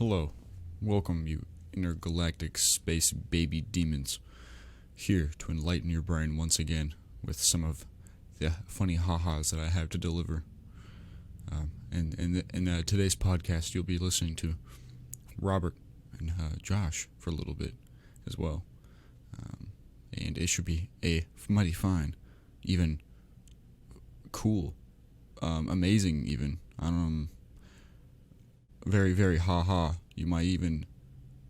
Hello, welcome you intergalactic space baby demons, here to enlighten your brain once again with some of the funny ha-has that I have to deliver. In today's podcast, you'll be listening to Robert and Josh for a little bit as well. And it should be a mighty fine, even cool, amazing even. Very, very ha-ha. You might even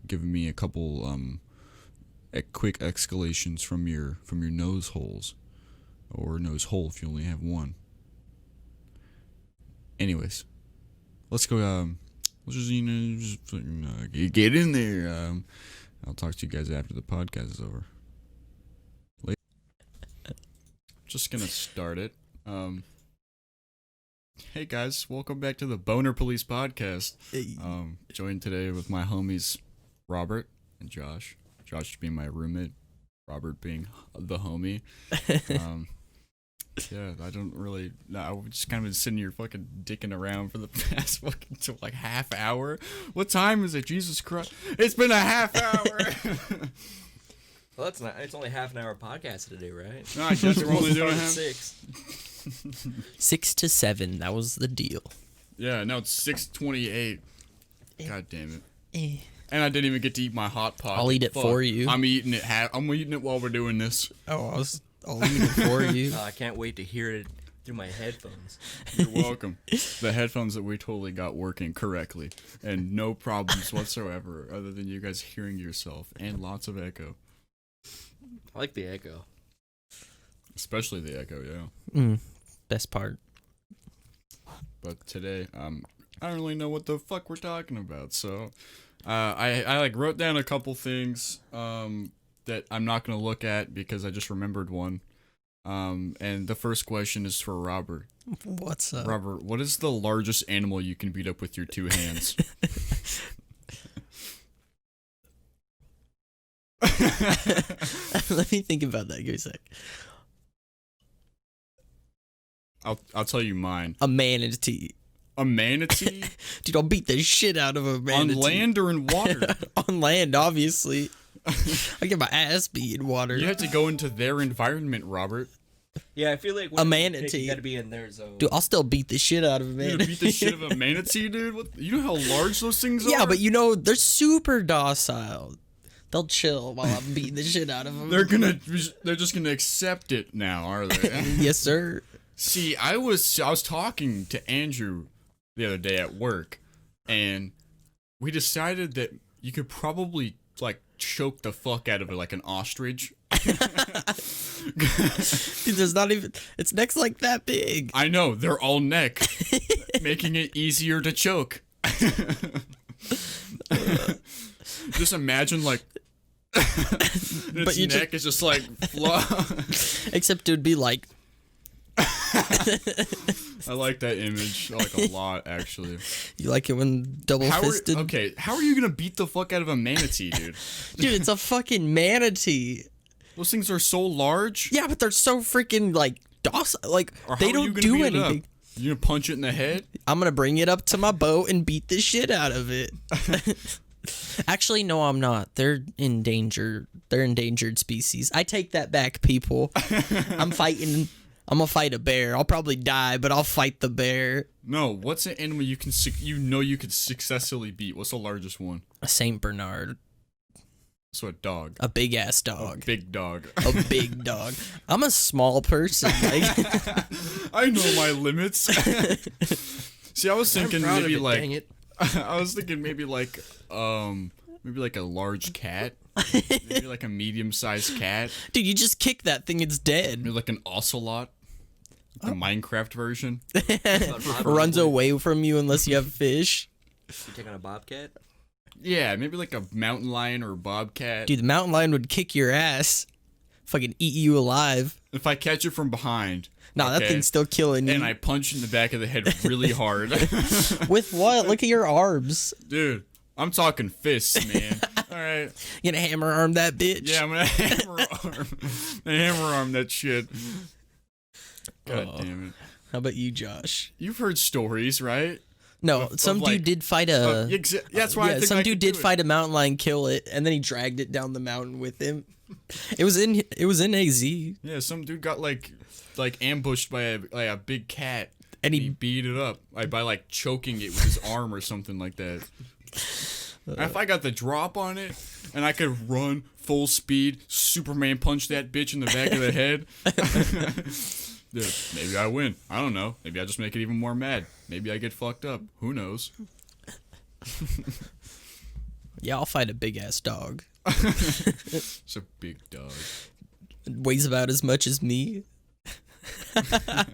give me a couple quick exclamations from your nose holes, or nose hole if you only have one. Anyways, let's go. Let's just get in there. I'll talk to you guys after the podcast is over. Later. Just gonna start it. Hey guys, welcome back to the Boner Police podcast. Hey. Joined today with my homies Robert and Josh. Josh being my roommate, Robert being the homie. Yeah, I've just kind of been sitting here fucking dicking around for the past fucking like half hour. What time is it? Jesus Christ. It's been a half hour. Well, it's only half an hour podcast today, right? No, I guess we're only doing 6. 6 to 7, that was the deal. Yeah, now it's 6:28. God damn it. Eh. And I didn't even get to eat my hot pot. I'll eat it for you. I'm eating it. I'm eating it while we're doing this. I'll eat it for you. I can't wait to hear it through my headphones. You're welcome. The headphones that we totally got working correctly, and no problems whatsoever, other than you guys hearing yourself and lots of echo. I like the echo. Especially the echo, yeah. Best part. But today, I don't really know what the fuck we're talking about, so I like wrote down a couple things that I'm not gonna look at because I just remembered one. And the first question is for Robert. What's up? Robert, what is the largest animal you can beat up with your two hands? Let me think about that. Give me a sec. I'll tell you mine. A manatee. A manatee? Dude, I'll beat the shit out of a manatee. On land or in water? On land, obviously. I get my ass beat in water. You have to go into their environment, Robert. Yeah, I feel like a manatee. You gotta be in their zone. Dude, I'll still beat the shit out of a manatee. You're gonna beat the shit of a manatee, dude? What, you know how large those things are? Yeah, but they're super docile. They'll chill while I'm beating the shit out of them. They're just gonna accept it now, are they? Yes, sir. See, I was talking to Andrew the other day at work, and we decided that you could probably like choke the fuck out of it like an ostrich. Dude, there's not even. Its neck's like that big. I know, they're all neck, making it easier to choke. Just imagine like its neck is just like Except it would be like. I like that image. I like a lot, actually. You like it when double-fisted? How are you gonna beat the fuck out of a manatee, dude? Dude, it's a fucking manatee. Those things are so large. Yeah, but they're so freaking like docile. Like Or they how are you don't gonna do beat it up? anything. You gonna punch it in the head? I'm gonna bring it up to my boat and beat the shit out of it. Actually, no, I'm not. They're endangered. They're endangered species. I take that back, people. I'm gonna fight a bear. I'll probably die, but I'll fight the bear. No, what's an animal you could successfully beat? What's the largest one? A Saint Bernard. So a dog. A big ass dog. A big dog. A big dog. I'm a small person. Like. I know my limits. See, I was thinking maybe like. Dang it. I was thinking maybe like a large cat. Maybe like a medium-sized cat. Dude, you just kick that thing, it's dead. Maybe like an ocelot. The Minecraft version. Runs away from you unless you have fish. You take on a bobcat? Yeah, maybe like a mountain lion or a bobcat. Dude, the mountain lion would kick your ass. Fucking eat you alive. If I catch it from behind. Nah, that thing's still killing you. And I punch it in the back of the head really hard. With what? Look at your arms. Dude, I'm talking fists, man. Alright. You gonna hammer arm that bitch? Yeah, I'm gonna hammer arm that shit. God damn it. How about you, Josh? You've heard stories, right? No, of, some of, dude like, did fight a. That's why I think some I dude could did do it. fight a mountain lion, kill it, and then he dragged it down the mountain with him. It was in AZ, Yeah, some dude got like ambushed by a big cat, and he he beat it up by like choking it with his arm or something like that. If I got the drop on it and I could run full speed, Superman punch that bitch in the back of the head. Yeah, maybe I win. I don't know. Maybe I just make it even more mad. Maybe I get fucked up. Who knows? Yeah, I'll fight a big ass dog. It's a big dog. It weighs about as much as me. How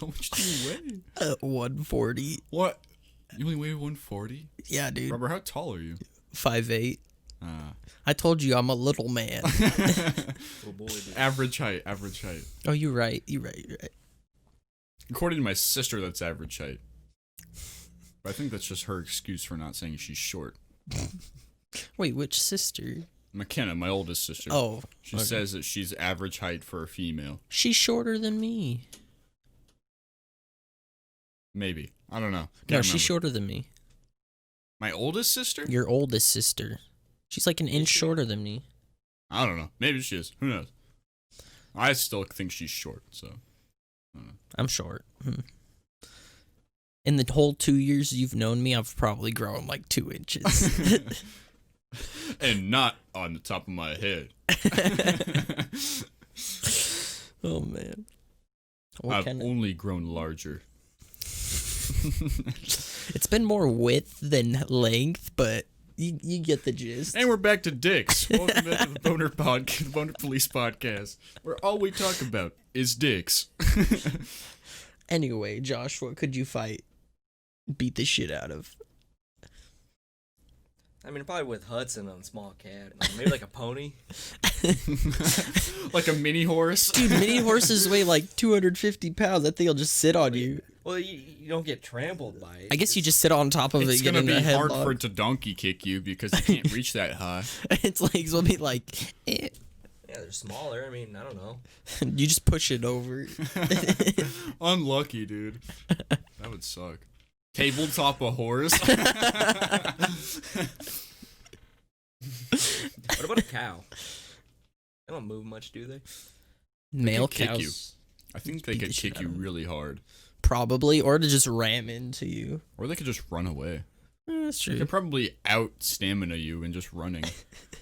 much do you weigh? 140. What? You only weigh 140? Yeah, dude. Robert, how tall are you? 5'8". I told you I'm a little man. Little boy, dude. Average height. Oh, you're right. You're right. According to my sister, that's average height. But I think that's just her excuse for not saying she's short. Wait, which sister? McKenna, my oldest sister. Oh. She says that she's average height for a female. She's shorter than me. Maybe. I don't know. No, she's shorter than me. My oldest sister? Your oldest sister. She's like an inch shorter than me. I don't know. Maybe she is. Who knows? I still think she's short, so. I'm short. In the whole 2 years you've known me, I've probably grown like 2 inches. And not on the top of my head. Oh, man. I've only grown larger. It's been more width than length, but you get the gist. And we're back to dicks. Welcome back to the Boner Police Podcast, where all we talk about is dicks. Anyway, Josh, what could you fight? Beat the shit out of? I mean, probably with Hudson on a small cat. Maybe like a pony. Like a mini horse. Dude, mini horses weigh like 250 pounds. That thing'll just sit on you. Well, you don't get trampled by it. I guess you just sit on top of it. It's get gonna in be a hard headlock. for it to donkey kick you because it can't reach that high. Its legs will be like, eh. Yeah, they're smaller. I mean, I don't know. You just push it over. Unlucky, dude. That would suck. Tabletop a horse. What about a cow? They don't move much, do they? Male kick cows. you. I think they Beat could the shit kick you out of 'em. really hard. Probably, or to just ram into you. Or they could just run away. That's They true. could probably out stamina you and just running.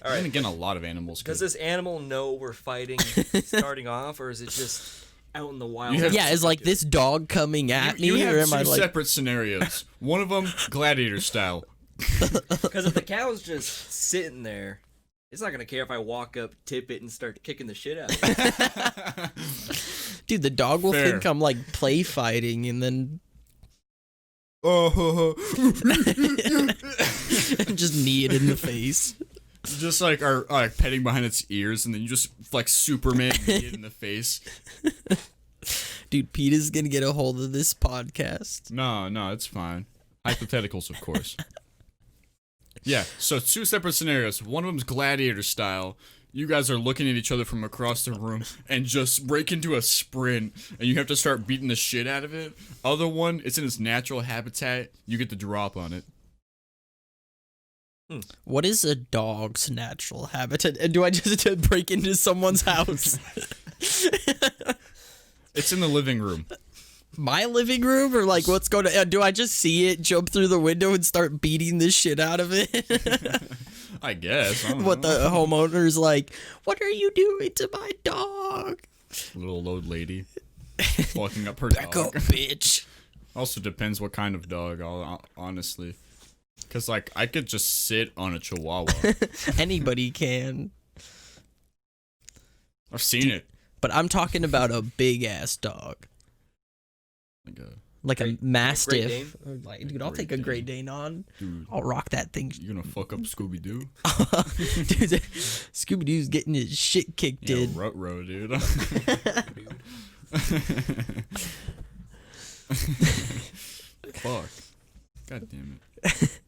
All right. And again, a lot of animals could. Does this animal know we're fighting starting off, or is it just out in the wild? You have- Yeah, is like this dog coming at me, You or have am I two like? separate scenarios. One of them, gladiator style. Because if the cow's just sitting there, it's not gonna care if I walk up, tip it, and start kicking the shit out of it. Dude, the dog will Fair. think I'm like play fighting, and then just knee it in the face. Just like are like petting behind its ears, and then you just like Superman knee it in the face. Dude, Pete is gonna get a hold of this podcast. No, it's fine. Hypotheticals, of course. Yeah, so two separate scenarios. One of them's gladiator style. You guys are looking at each other from across the room and just break into a sprint, and you have to start beating the shit out of it. Other one, it's in its natural habitat. You get the drop on it. What is a dog's natural habitat? And do I just break into someone's house? It's in the living room. My living room, or like what's going to? Do I just see it, jump through the window, and start beating the shit out of it? I guess. I don't What know. the homeowner's like? What are you doing to my dog? Little old lady walking up her Back dog. up, bitch. Also depends what kind of dog, honestly. Because, like, I could just sit on a chihuahua. Anybody can, I've seen it. but I'm talking about a big ass dog, Like a, like a mastiff. Dane? Or like, dude, I'll Great take a Dane. Great Dane on. dude, I'll rock that thing. you gonna fuck up Scooby-Doo? Dude, Scooby Doo's getting his shit kicked Yeah, in. Ruh-roh, dude. Fuck. God damn it.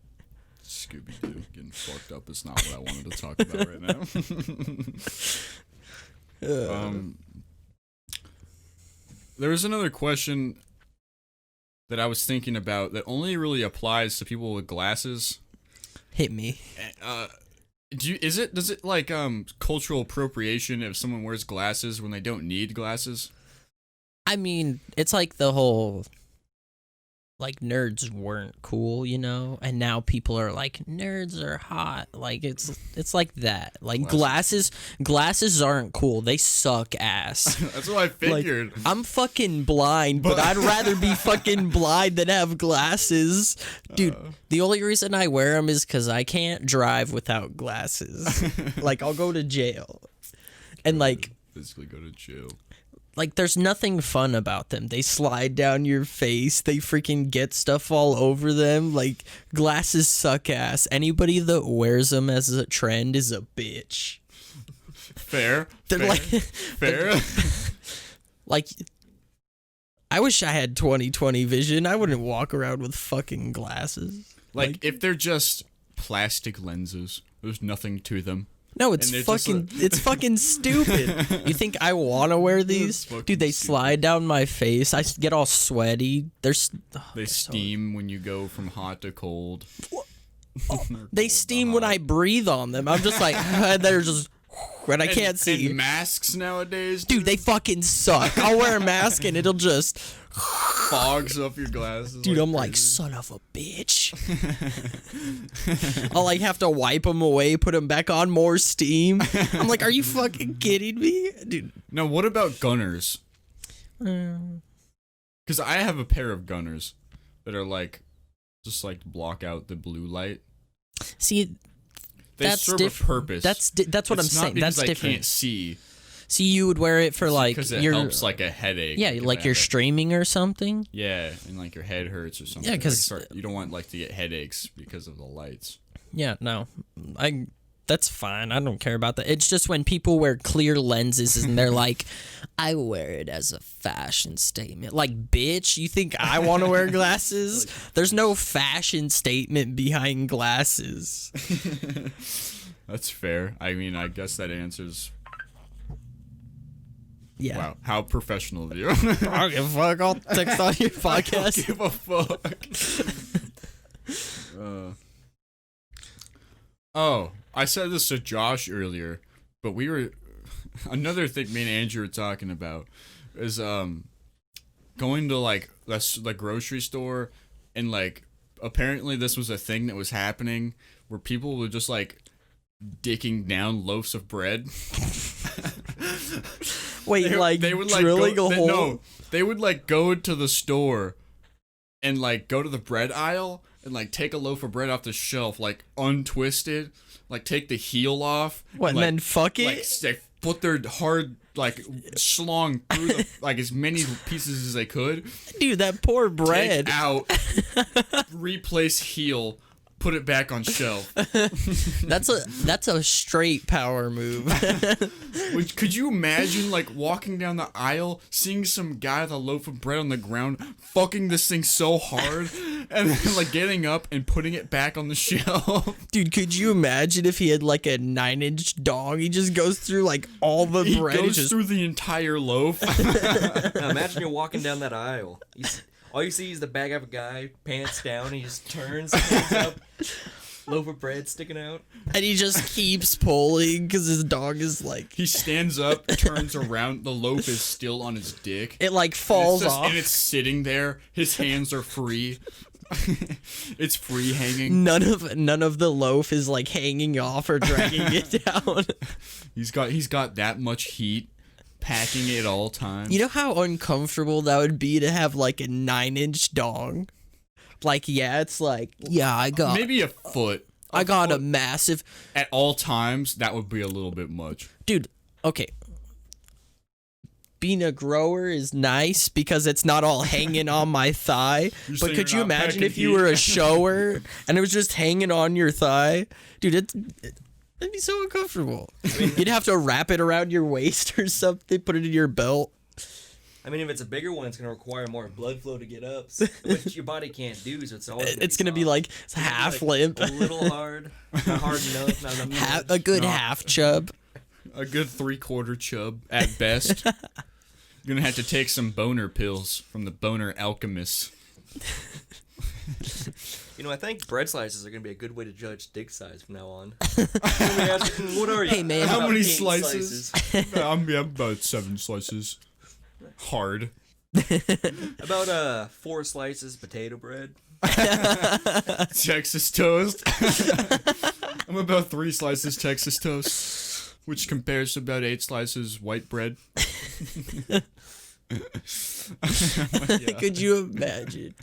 Scooby-Doo getting fucked up is not what I wanted to talk about right now. There was another question that I was thinking about that only really applies to people with glasses. Hit me. Does it like cultural appropriation if someone wears glasses when they don't need glasses? I mean, it's like the whole, like, nerds weren't cool, you know, and now people are like, nerds are hot. Like, it's like that. Like, glasses aren't cool. They suck ass. That's what I figured. Like, I'm fucking blind, but I'd rather be fucking blind than have glasses. Dude, the only reason I wear them is because I can't drive without glasses. Like, I'll go to jail. And, like, physically go to jail. like, there's nothing fun about them. They slide down your face. They freaking get stuff all over them. Like, glasses suck ass. Anybody that wears them as a trend is a bitch. Fair. They're fair, like, fair. like, I wish I had 20/20 vision. I wouldn't walk around with fucking glasses. Like if they're just plastic lenses, there's nothing to them. No, it's fucking stupid. You think I want to wear these? Dude, they slide down my face. I get all sweaty. They steam when you go from hot to cold. They steam when I breathe on them. I'm just like, they're just, and I can't see. And masks nowadays, dude, they fucking suck. I'll wear a mask and it'll just fogs up your glasses. Dude, I'm like, son of a bitch. I'll like have to wipe them away, put them back on, more steam. I'm like, are you fucking kidding me? Dude. Now, what about gunners? Because I have a pair of gunners that are like, just like block out the blue light. See, they serve a purpose. That's what I'm saying. That's different. I can't see. See, you would wear it for like because it helps like a headache. Yeah, like you're streaming or something. Yeah, and like your head hurts or something. Yeah, because you don't want like to get headaches because of the lights. Yeah, no, that's fine. I don't care about that. It's just when people wear clear lenses and they're like, I wear it as a fashion statement. Like, bitch, you think I want to wear glasses? There's no fashion statement behind glasses. That's fair. I mean, I guess that answers. Yeah. Wow, how professional of you. I don't give a fuck. I'll text on your podcast. I don't give a fuck. Oh, I said this to Josh earlier, but another thing me and Andrew were talking about is going to like the grocery store, and like apparently this was a thing that was happening where people were just like dicking down loaves of bread. Wait, they would like drilling a hole? No, they would like go to the store and like go to the bread aisle and like take a loaf of bread off the shelf, like untwist it, like take the heel off. What, and then fuck it? Like put their hard like schlong through like as many pieces as they could. Dude, that poor bread. Take out, replace heel. Put it back on shelf. That's a straight power move. Could you imagine like walking down the aisle, seeing some guy with a loaf of bread on the ground, fucking this thing so hard, and then like getting up and putting it back on the shelf? Dude, could you imagine if he had like a 9-inch dong? He just goes through like all the bread. He goes through the entire loaf. Now imagine you're walking down that aisle. All you see is the bag of a guy, pants down, he just turns, pulls up, loaf of bread sticking out. And he just keeps pulling because his dog is like... He stands up, turns around, the loaf is still on his dick. It like falls off. And it's sitting there, his hands are free. It's free hanging. None of the loaf is like hanging off or dragging it down. He's got that much heat. Packing it all times. You know how uncomfortable that would be to have like a 9-inch dong? Like, yeah, it's like, yeah, I got... Maybe a foot. I got a massive... At all times, that would be a little bit much. Dude, okay. Being a grower is nice because it's not all hanging on my thigh. But could you imagine if you were a shower and it was just hanging on your thigh? Dude, it'd be so uncomfortable. I mean, you'd have to wrap it around your waist or something, put it in your belt. I mean, if it's a bigger one, it's going to require more blood flow to get up, which your body can't do, so it's always It's going to be like half limp. A little hard. Not hard enough. Not enough. A good half chub. A good 3/4 chub at best. You're going to have to take some boner pills from the boner alchemist. You know, I think bread slices are gonna be a good way to judge dick size from now on. What are you? Hey, man. How About many 8 slices? I'm about 7 slices. Hard. About 4 slices potato bread. Texas toast. I'm about 3 slices Texas toast, which compares to about 8 slices white bread. Could you imagine?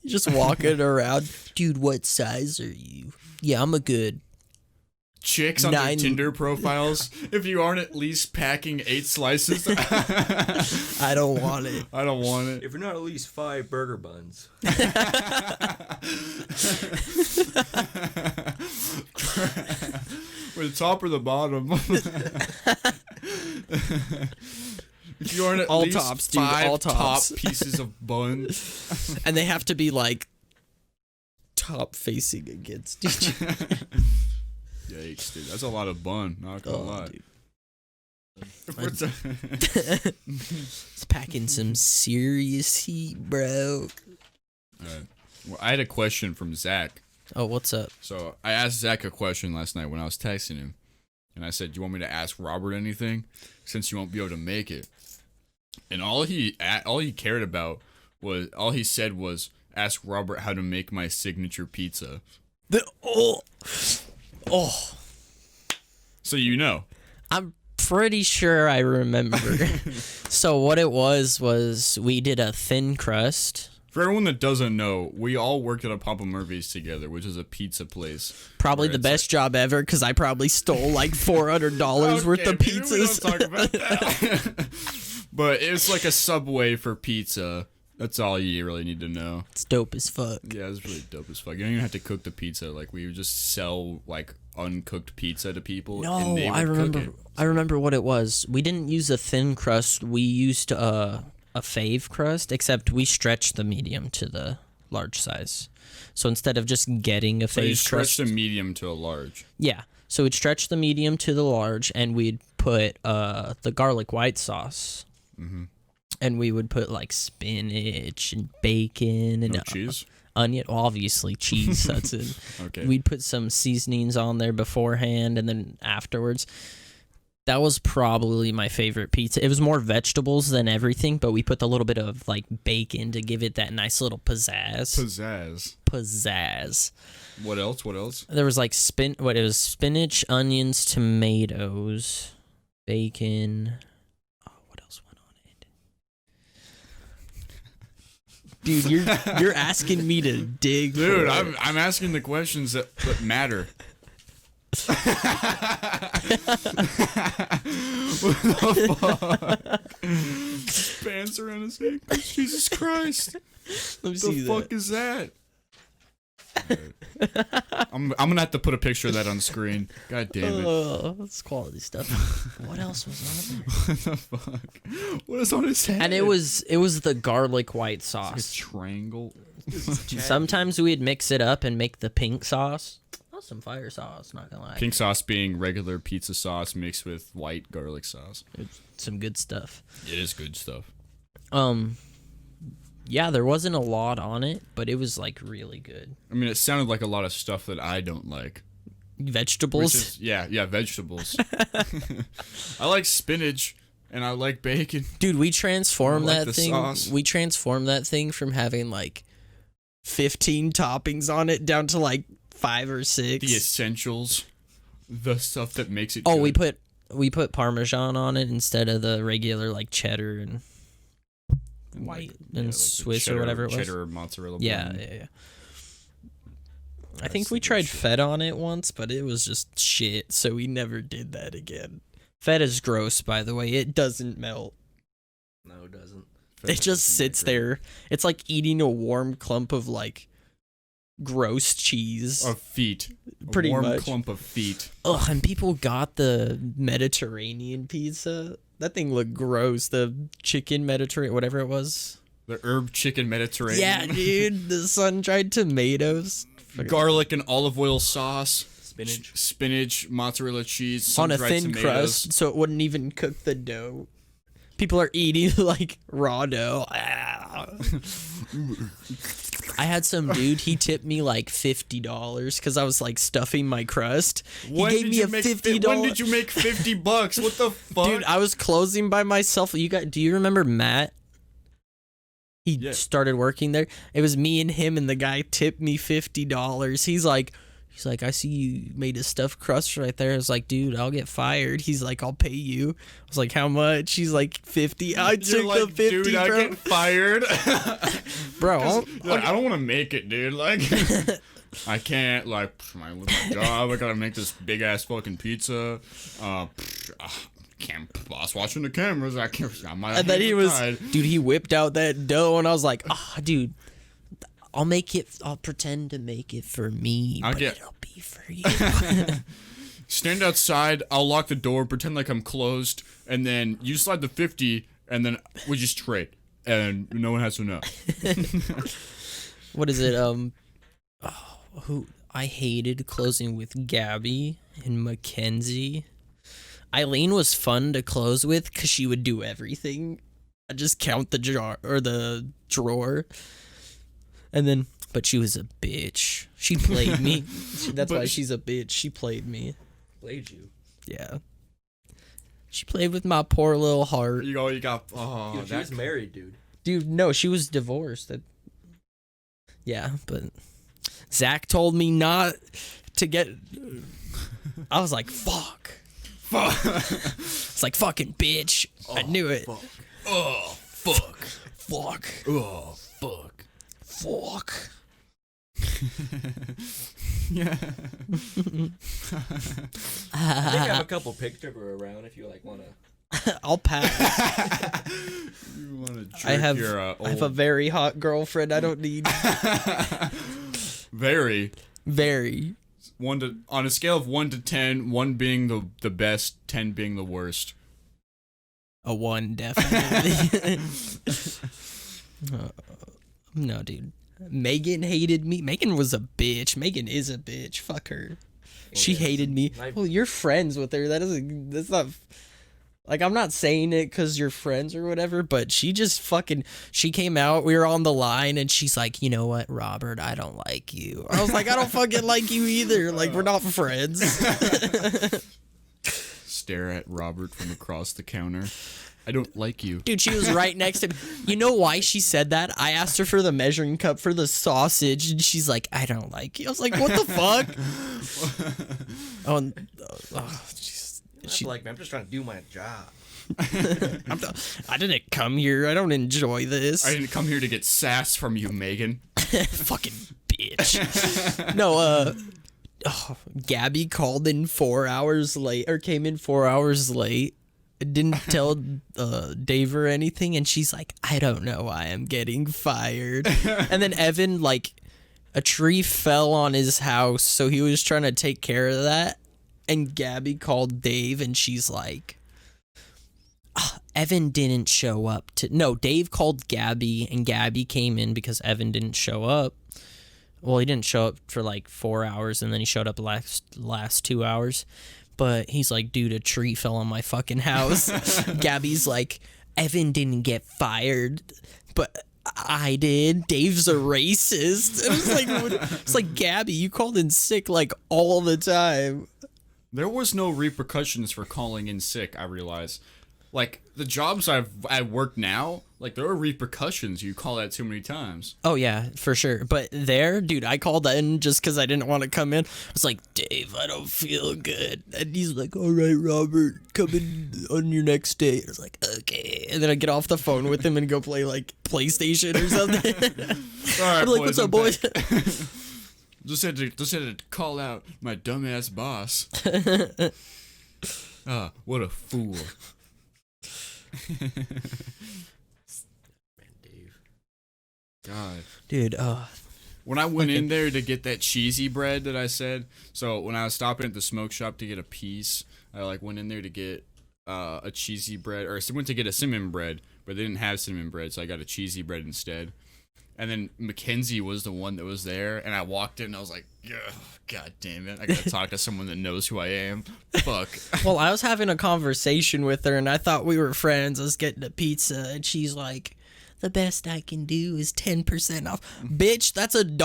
Just walking around, dude. What size are you? Yeah, I'm a good. Chicks on their 9. Tinder profiles. If you aren't at least packing 8 slices, I don't want it. I don't want it. If you're not at least 5 burger buns. We're the top or the bottom. If you aren't at All least tops, dude, 5 all top tops. pieces of bun. And they have to be like top facing against each other. Yikes, dude. That's a lot of bun. Not gonna lie. Dude. What's It's packing some serious heat, bro. Alright. Well, I had a question from Zach. Oh, what's up? So I asked Zach a question last night when I was texting him. And I said, do you want me to ask Robert anything? Since you won't be able to make it. And all he cared about was, all he said was, ask Robert how to make my signature pizza. Oh, So you know. I'm pretty sure I remember. So what it was we did a thin crust. For everyone that doesn't know, we all worked at a Papa Murphy's together, which is a pizza place. Probably where the it's best job ever because I probably stole like $400 worth of Okay, maybe we pizzas. don't talk about that. But it's like a Subway for pizza. That's all you really need to know. It's dope as fuck. Yeah, it's really dope as fuck. You don't even have to cook the pizza. Like, we would just sell, like, uncooked pizza to people. No, and they would I remember. cook it. I remember what it was. We didn't use a thin crust. We used a fave crust, except we stretched the medium to the large size. So instead of just getting a So you fave stretch crust, the medium to a large. yeah. So we'd stretch the medium to the large, and we'd put the garlic white sauce, and we would put like spinach and bacon and No cheese? onion. Obviously, cheese. That's it. Okay. We'd put some seasonings on there beforehand, and then afterwards. That was probably my favorite pizza. It was more vegetables than everything, but we put a little bit of like bacon to give it that nice little pizzazz. Pizzazz. What else? What else? There was like it was spinach, onions, tomatoes, bacon. Oh, what else went on it? Dude, you're asking me to dig. Dude, for it. I'm asking the questions that matter. What the fuck? Pants around his ankles. Jesus Christ. Let me The see fuck that. is that? I'm gonna have to put a picture of that on screen. God damn it. Oh, that's quality stuff. What else was on there? What the fuck? What is on his head? And it was the garlic white It's like a sauce. triangle. Sometimes we'd mix it up and make the pink sauce. That was some fire sauce, not gonna lie. Pink sauce being regular pizza sauce mixed with white garlic sauce. It's some good stuff. It is good stuff. Yeah, there wasn't a lot on it, but it was like really good. I mean, it sounded like a lot of stuff that I don't like. Vegetables. Which is, yeah, vegetables. I like spinach and I like bacon. Dude, we transformed I like that the thing. sauce. We transformed that thing from having like 15 toppings on it down to like 5 or 6. The essentials, the stuff that makes it. Oh, good. we put Parmesan on it instead of the regular like cheddar and white and like the Swiss or whatever it was. Cheddar or mozzarella. Yeah, blend. yeah. I think That's we the good tried shit. feta on it once, but it was just shit, so we never did that again. Feta's gross, by the way. It doesn't melt. No, it doesn't. It just sits there. It's like eating a warm clump of like gross cheese. Of feet. Pretty a warm much. clump of feet. Ugh, and people got the Mediterranean pizza. That thing looked gross. The chicken Mediterranean, whatever it was. The herb chicken Mediterranean. Yeah, dude. The sun-dried tomatoes. Garlic and olive oil sauce. Spinach. Mozzarella cheese. On a sun-dried thin tomatoes. crust, so it wouldn't even cook the dough. People are eating like raw dough. I had some dude. He tipped me like $50 because I was like stuffing my crust. He gave me a $50. When did you make $50? What the fuck, Dude? I was closing by myself. Do you remember Matt? He started working there. It was me and him, and the guy tipped me $50. He's like, I see you made a stuffed crust right there. I was like, dude, I'll get fired. He's like, I'll pay you. I was like, how much? He's like, 50. I took the 50, dude, bro. I get fired. Bro, I don't want to make it, dude. Like, I can't. Like, my job. I gotta make this big ass fucking pizza. Can't boss watching the cameras. I can't. And then he whipped out that dough, and I was like, dude, I'll pretend to make it for me, but it'll be for you. Stand outside, I'll lock the door, pretend like I'm closed, and then you slide the 50, and then we just trade, and no one has to know. What is it? I hated closing with Gabby and Mackenzie. Eileen was fun to close with because she would do everything. I just count the jar or the drawer, and then. But she was a bitch. She played me. That's why she's a bitch. She played me. Played you? Yeah. She played with my poor little heart. You got. Oh, dude, she was married, dude. Dude, no, she was divorced. Yeah, but Zach told me not to get. I was like, fuck. It's like, fucking bitch. I knew it. Fuck. Oh, fuck. Fuck. Oh, fuck. Fuck. Yeah. I think I have a couple pictures around if you like want to. I'll pass. You want to jerk I have a very hot girlfriend. I don't need. Very. On a scale of 1 to 10, 1 being the best, 10 being the worst. A 1, definitely. No, dude. Megan hated me. Megan was a bitch. Megan is a bitch. Fuck her. She hated me. Well, you're friends with her. That's not. Like, I'm not saying it because you're friends or whatever, but she just she came out, we were on the line, and she's like, you know what, Robert, I don't like you. I was like, I don't fucking like you either. Like, we're not friends. Stare at Robert from across the counter. I don't like you. Dude, she was right next to me. You know why she said that? I asked her for the measuring cup for the sausage, and she's like, I don't like you. I was like, what the fuck? Jeez. I'm just trying to do my job. I didn't come here. I don't enjoy this. I didn't come here to get sass from you, Megan. Fucking bitch. No, Gabby called in 4 hours late, or came in 4 hours late. Didn't tell Dave or anything, and she's like, I don't know why I'm getting fired. And then Evan, like, a tree fell on his house, so he was trying to take care of that. And Gabby called Dave, and she's like, Evan didn't show up no, Dave called Gabby, and Gabby came in because Evan didn't show up. Well, he didn't show up for like 4 hours, and then he showed up last 2 hours. But he's like, dude, a tree fell on my fucking house. Gabby's like, Evan didn't get fired, but I did. Dave's a racist. It's like, Gabby, you called in sick like all the time. There was no repercussions for calling in sick, I realize. Like, the jobs I work now, like, there are repercussions. You call that too many times. Oh, yeah, for sure. But there, dude, I called in just because I didn't want to come in. I was like, Dave, I don't feel good. And he's like, all right, Robert, come in on your next day. I was like, okay. And then I get off the phone with him and go play, like, PlayStation or something. All right, I'm like, what's up, boys? Just had to call out my dumbass boss. What a fool. Man, Dave. God. Dude, when I went in there to get that cheesy bread that I said, so when I was stopping at the smoke shop to get a piece, I like went in there to get a cheesy bread, or I went to get a cinnamon bread, but they didn't have cinnamon bread, so I got a cheesy bread instead. And then Mackenzie was the one that was there, and I walked in and I was like, yeah, God damn it, I gotta talk to someone that knows who I am. Fuck. Well, I was having a conversation with her, and I thought we were friends. I was getting a pizza, and she's like, the best I can do is 10% off. Bitch, that's $1.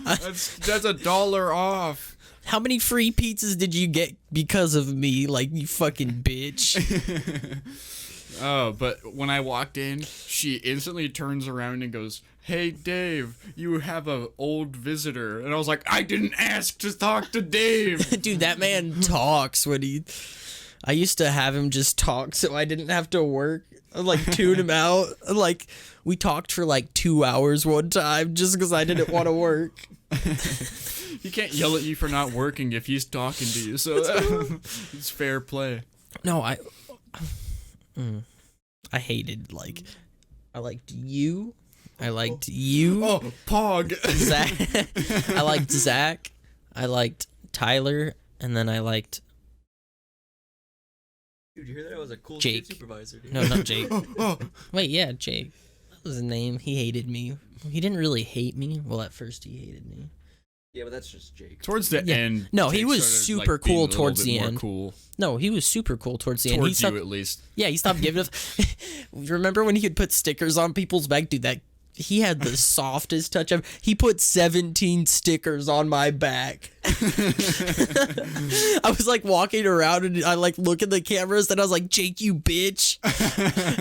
That's $1 off. How many free pizzas did you get because of me? Like, you fucking bitch. Oh, but when I walked in, she instantly turns around and goes, "Hey, Dave, you have a old visitor." And I was like, I didn't ask to talk to Dave. Dude, that man talks when he... I used to have him just talk so I didn't have to work. I'd, like, tune him out. Like, we talked for, like, 2 hours one time just because I didn't want to work. He can't yell at you for not working if he's talking to you, so it's fair play. No, I hated, like... I liked you. I liked you. Oh, Pog. Zach. I liked Zach. I liked Tyler. And then I liked... Dude, you hear that? I was a cool Jake. supervisor, dude. No, not Jake. Oh. Wait, yeah, Jake. That was his name. He hated me. He didn't really hate me. Well, at first he hated me. Yeah, but that's just Jake. Towards the end. No, he Jake was started, super like, being cool a little towards bit the more end. Cool. No, he was super cool towards the end. Towards He stopped, you, at least. yeah, he stopped giving us... Remember when he could put stickers on people's back? Dude, that... He had the softest touch ever. He put 17 stickers on my back. I was like walking around and I like look at the cameras and I was like, "Jake, you bitch."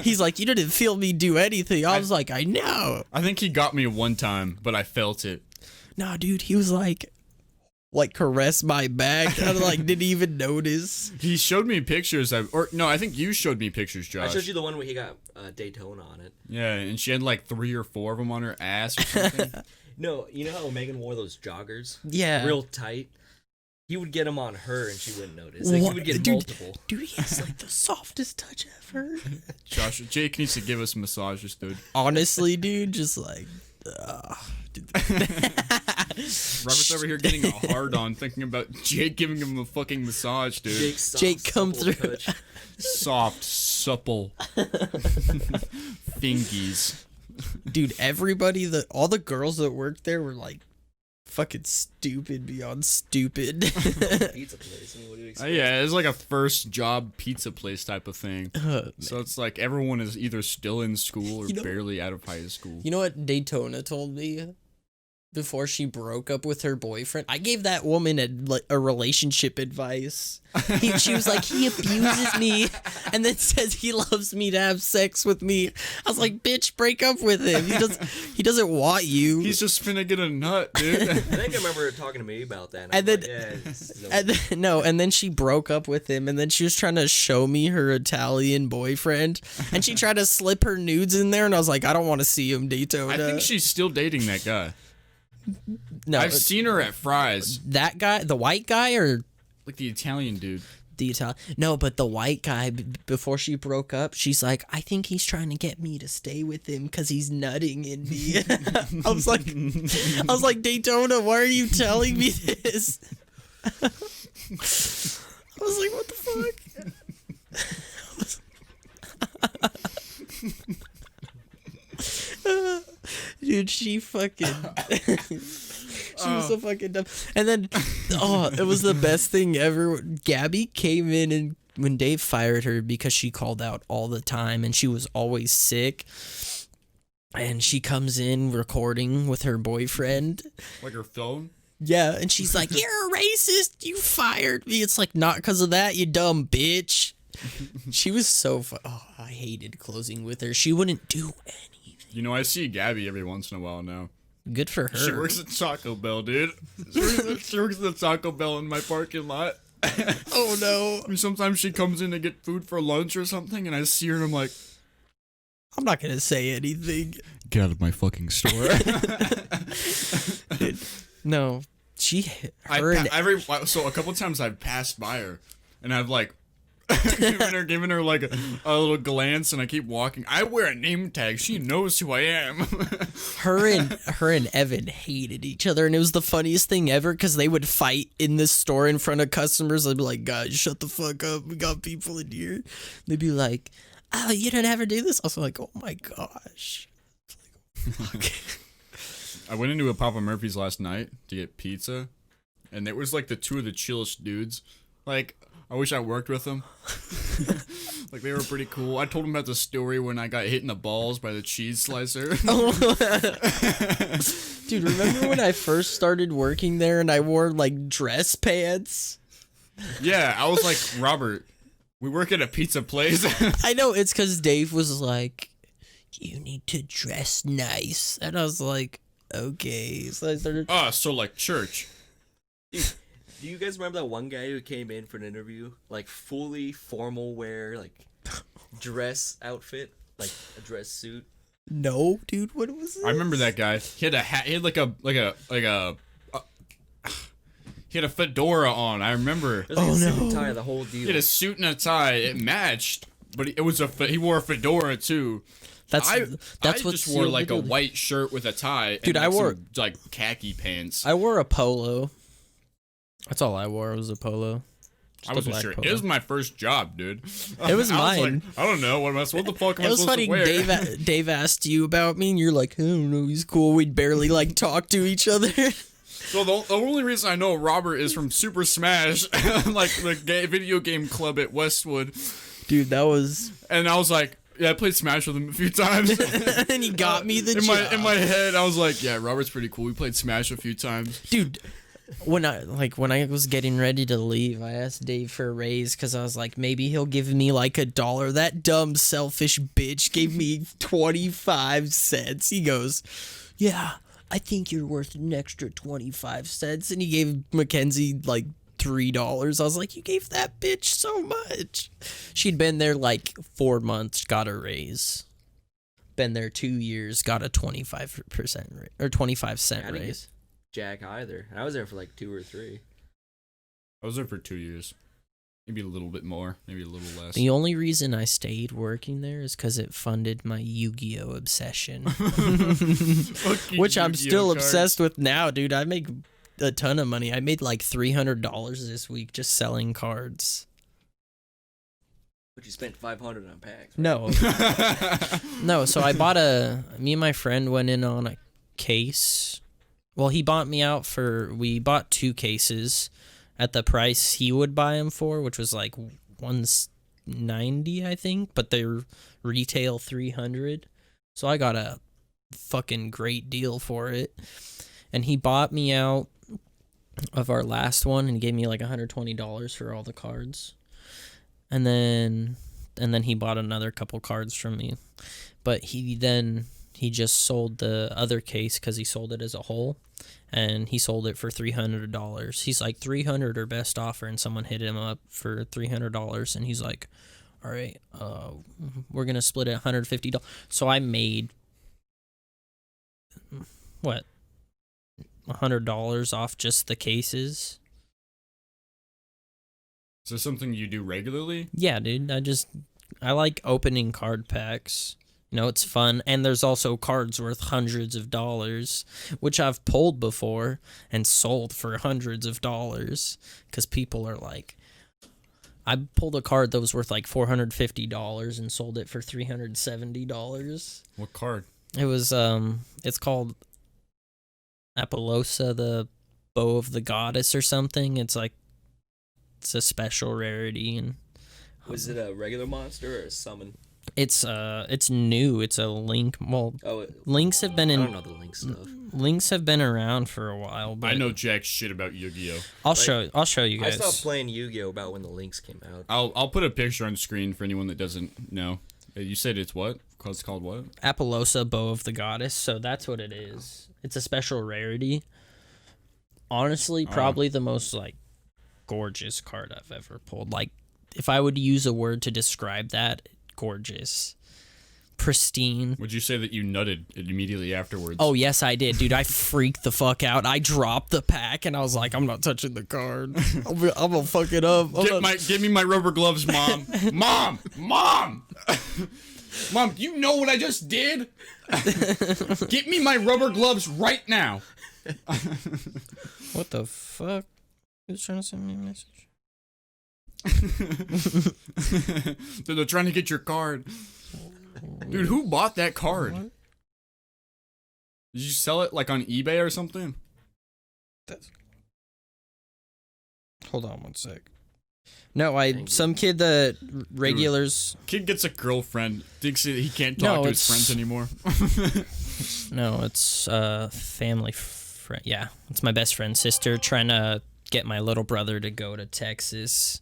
He's like, "You didn't feel me do anything." I was like, "I know." I think he got me one time, but I felt it. Nah, dude, he was like caress my back. I like didn't even notice. He showed me pictures I think you showed me pictures, Josh. I showed you the one where he got Daytona on it. Yeah, and she had like 3 or 4 of them on her ass or something. No, you know how Megan wore those joggers? Yeah. Real tight? He would get them on her and she wouldn't notice. Like, he would get multiple. Dude, he has like the softest touch ever. Josh, Jake needs to give us massages, dude. Honestly, dude, just like... Robert's over here getting a hard on thinking about Jake giving him a fucking massage, dude. Jake's soft, Jake, come supple through. touch. Soft, supple fingies. Dude, all the girls that worked there were like fucking stupid beyond stupid. Pizza place. I mean, what do you expect? Yeah, it's like a first job pizza place type of thing. Oh, So it's like everyone is either still in school or You know- barely out of high school. you know what Daytona told me before she broke up with her boyfriend? I gave that woman a relationship advice. She was like, "He abuses me and then says he loves me to have sex with me." I was like, "Bitch, break up with him. He doesn't want you." He's just finna get a nut, dude. I think I remember her talking to me about that. And I'm then- like, yeah, this is and then she broke up with him, and then she was trying to show me her Italian boyfriend, and she tried to slip her nudes in there, and I was like, "I don't want to see him, Daytona." I think she's still dating that guy. no, I've seen her at Fry's. that guy, the white guy, or Like the Italian dude. the Italian. No, but the white guy. Before she broke up, she's like, "I think he's trying to get me to stay with him because he's nutting in me." I was like, Daytona, why are you telling me this? I was like, what the fuck? Dude, she fucking... She was so fucking dumb. And then, it was the best thing ever. Gabby came in and when Dave fired her because she called out all the time and she was always sick. And she comes in recording with her boyfriend. Like her phone? Yeah, and she's like, "You're a racist. You fired me." It's like, not because of that, you dumb bitch. She was so I hated closing with her. She wouldn't do anything. You know, I see Gabby every once in a while now. Good for her. She works at Taco Bell, dude. She works at the Taco Bell in my parking lot. Oh no. And sometimes she comes in to get food for lunch or something, and I see her and I'm like, I'm not gonna say anything. get out of my fucking store. No, so a couple times I've passed by her, and I've like giving her like a little glance, and I keep walking. I wear a name tag. She knows who I am. her and Evan hated each other, and it was the funniest thing ever because they would fight in this store in front of customers. I'd be like, "Guys, shut the fuck up. We got people in here." They'd be like, "Oh, you don't ever do this?" I was like, "Oh my gosh." Fuck. I went into a Papa Murphy's last night to get pizza, and it was like the two of the chillest dudes. Like, I wish I worked with them. Like they were pretty cool. I told him about the story when I got hit in the balls by the cheese slicer. Dude, remember when I first started working there and I wore like dress pants? Yeah, I was like, Robert, we work at a pizza place. I know, it's because Dave was like, you need to dress nice. And I was like, okay. So I started. So like church. Dude, do you guys remember that one guy who came in for an interview? Like fully formal wear, like dress outfit, like a dress suit. No, dude, what was this? I remember that guy. He had a hat. He had he had a fedora on. I remember. It was like Oh, a suit no. and tie, the whole deal. He had a suit and a tie. It matched, but it was he wore a fedora too. That's I what's just wore like a illegal. white shirt with a tie. Dude, and I like wore- some, like khaki pants. I wore a polo. That's all I wore was a polo. Just I a wasn't black sure. polo. It was my first job, dude. It was I mine. like, I don't know. What the fuck am It I was supposed funny. to wear? Dave asked you about me, and you're like, I don't know, he's cool. We'd barely like talk to each other. So the only reason I know Robert is from Super Smash, like the video game club at Westwood, Dude, that was. and I was like, yeah, I played Smash with him a few times. And he got me the in job. my head, I was like, yeah, Robert's pretty cool. We played Smash a few times. Dude, when I was getting ready to leave, I asked Dave for a raise because I was like, maybe he'll give me like $1. That dumb selfish bitch gave me 25 cents. He goes, yeah, I think you're worth an extra 25 cents. And he gave Mackenzie like $3. I was like, you gave that bitch so much. She'd been there like 4 months, got a raise. Been there 2 years, got a 25% or 25 cent I didn't raise. get Jack either. I was there for like 2 or 3. I was there for 2 years. Maybe a little bit more, maybe a little less. The only reason I stayed working there is because it funded my Yu-Gi-Oh obsession, Fucking which I'm Yu-Gi-Oh still cards. obsessed with now, dude. I make a ton of money. I made like $300 this week just selling cards. But you spent 500 on packs. Right? No, no. So me and my friend went in on a case. Well, he bought me out we bought 2 cases at the price he would buy them for, which was like $190, I think, but they're retail $300. So I got a fucking great deal for it. And he bought me out of our last one and he gave me like $120 for all the cards. And then he bought another couple cards from me. But he just sold the other case because he sold it as a whole, and he sold it for $300. He's like, $300 or best offer, and someone hit him up for $300, and he's like, all right, we're gonna split it $150. So I made what, $100 off just the cases. Is this something you do regularly? Yeah, dude. I like opening card packs. You know, it's fun. And there's also cards worth hundreds of dollars, which I've pulled before and sold for hundreds of dollars because people are like, I pulled a card that was worth like $450 and sold it for $370. What card? It was, it's called Apollosa, the Bow of the Goddess or something. It's a special rarity. And Was it a regular monster or a summon? it's new. It's a link. Well, links have been I in. don't know the link stuff. Links have been around for a while, but I know jack shit about Yu-Gi-Oh. I'll show you I guys. stopped playing Yu-Gi-Oh about when the links came out. I'll put a picture on the screen for anyone that doesn't know. You said it's what? It's called what? Apollosa, Bow of the Goddess. So that's what it is. It's a special rarity. Honestly, probably the most like gorgeous card I've ever pulled. Like, if I would use a word to describe that, gorgeous, pristine. Would you say that you nutted it immediately afterwards? Oh, yes, I did, dude. I freaked the fuck out. I dropped the pack, and I was like, I'm not touching the card. I'm gonna fuck it up. Give me my rubber gloves, Mom. Mom! Mom! Mom, do you know what I just did? Get me my rubber gloves right now. What the fuck? Who's trying to send me a message? They're trying to get your card. Dude, who bought that card? What? Did you sell it like on eBay or something? Hold on one sec. No, some kid that regulars. Kid gets a girlfriend, thinks he can't talk to his friends anymore. No, it's family friend. Yeah, it's my best friend's sister trying to get my little brother to go to Texas.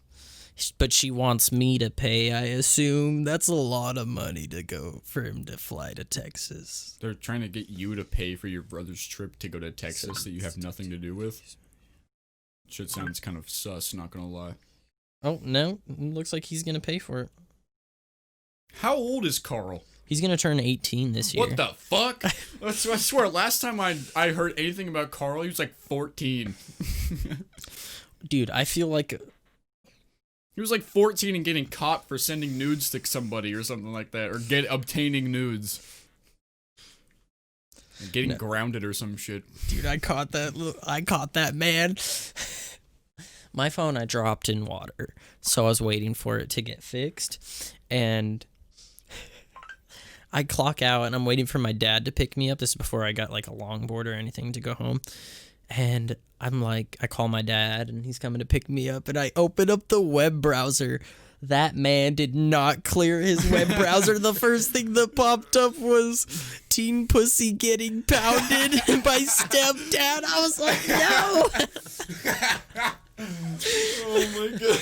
But she wants me to pay, I assume. That's a lot of money to go for him to fly to Texas. They're trying to get you to pay for your brother's trip to go to Texas that you have nothing to do with. Shit sounds kind of sus, not gonna lie. Oh, no. It looks like he's going to pay for it. How old is Carl? He's going to turn 18 this year. What the fuck? I swear, last time I heard anything about Carl, he was like 14. Dude, I feel like... He was like 14 and getting caught for sending nudes to somebody or something like that. Or obtaining nudes. And getting grounded or some shit. Dude, I caught that man. My phone I dropped in water, so I was waiting for it to get fixed. And I clock out and I'm waiting for my dad to pick me up. This is before I got like a longboard or anything to go home. And I'm like, I call my dad and he's coming to pick me up, and I open up the web browser. That man did not clear his web browser. The first thing that popped up was teen pussy getting pounded by stepdad. I was like, no. Oh my god.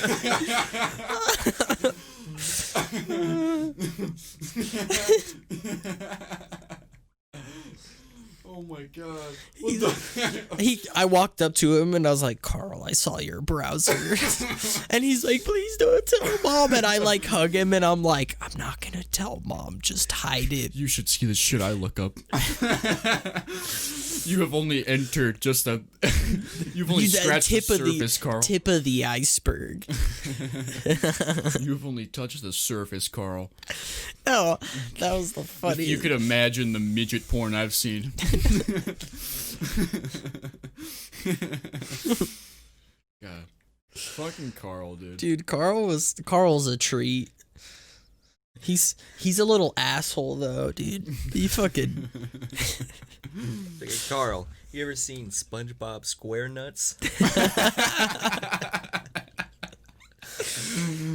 Oh my god. I walked up to him and I was like, Carl, I saw your browser. And he's like, please don't tell mom. And I like hug him and I'm like, I'm not gonna tell mom, just hide it. You should see the shit I look up. You have only entered just a... You've only scratched the surface, Carl. Tip of the iceberg. You've only touched the surface, Carl. No, that was the funniest. If you could imagine the midget porn I've seen. God. Fucking Carl, dude. Dude, Carl's a treat. He's a little asshole though, dude. He fucking Okay, Carl, you ever seen SpongeBob SquareNuts?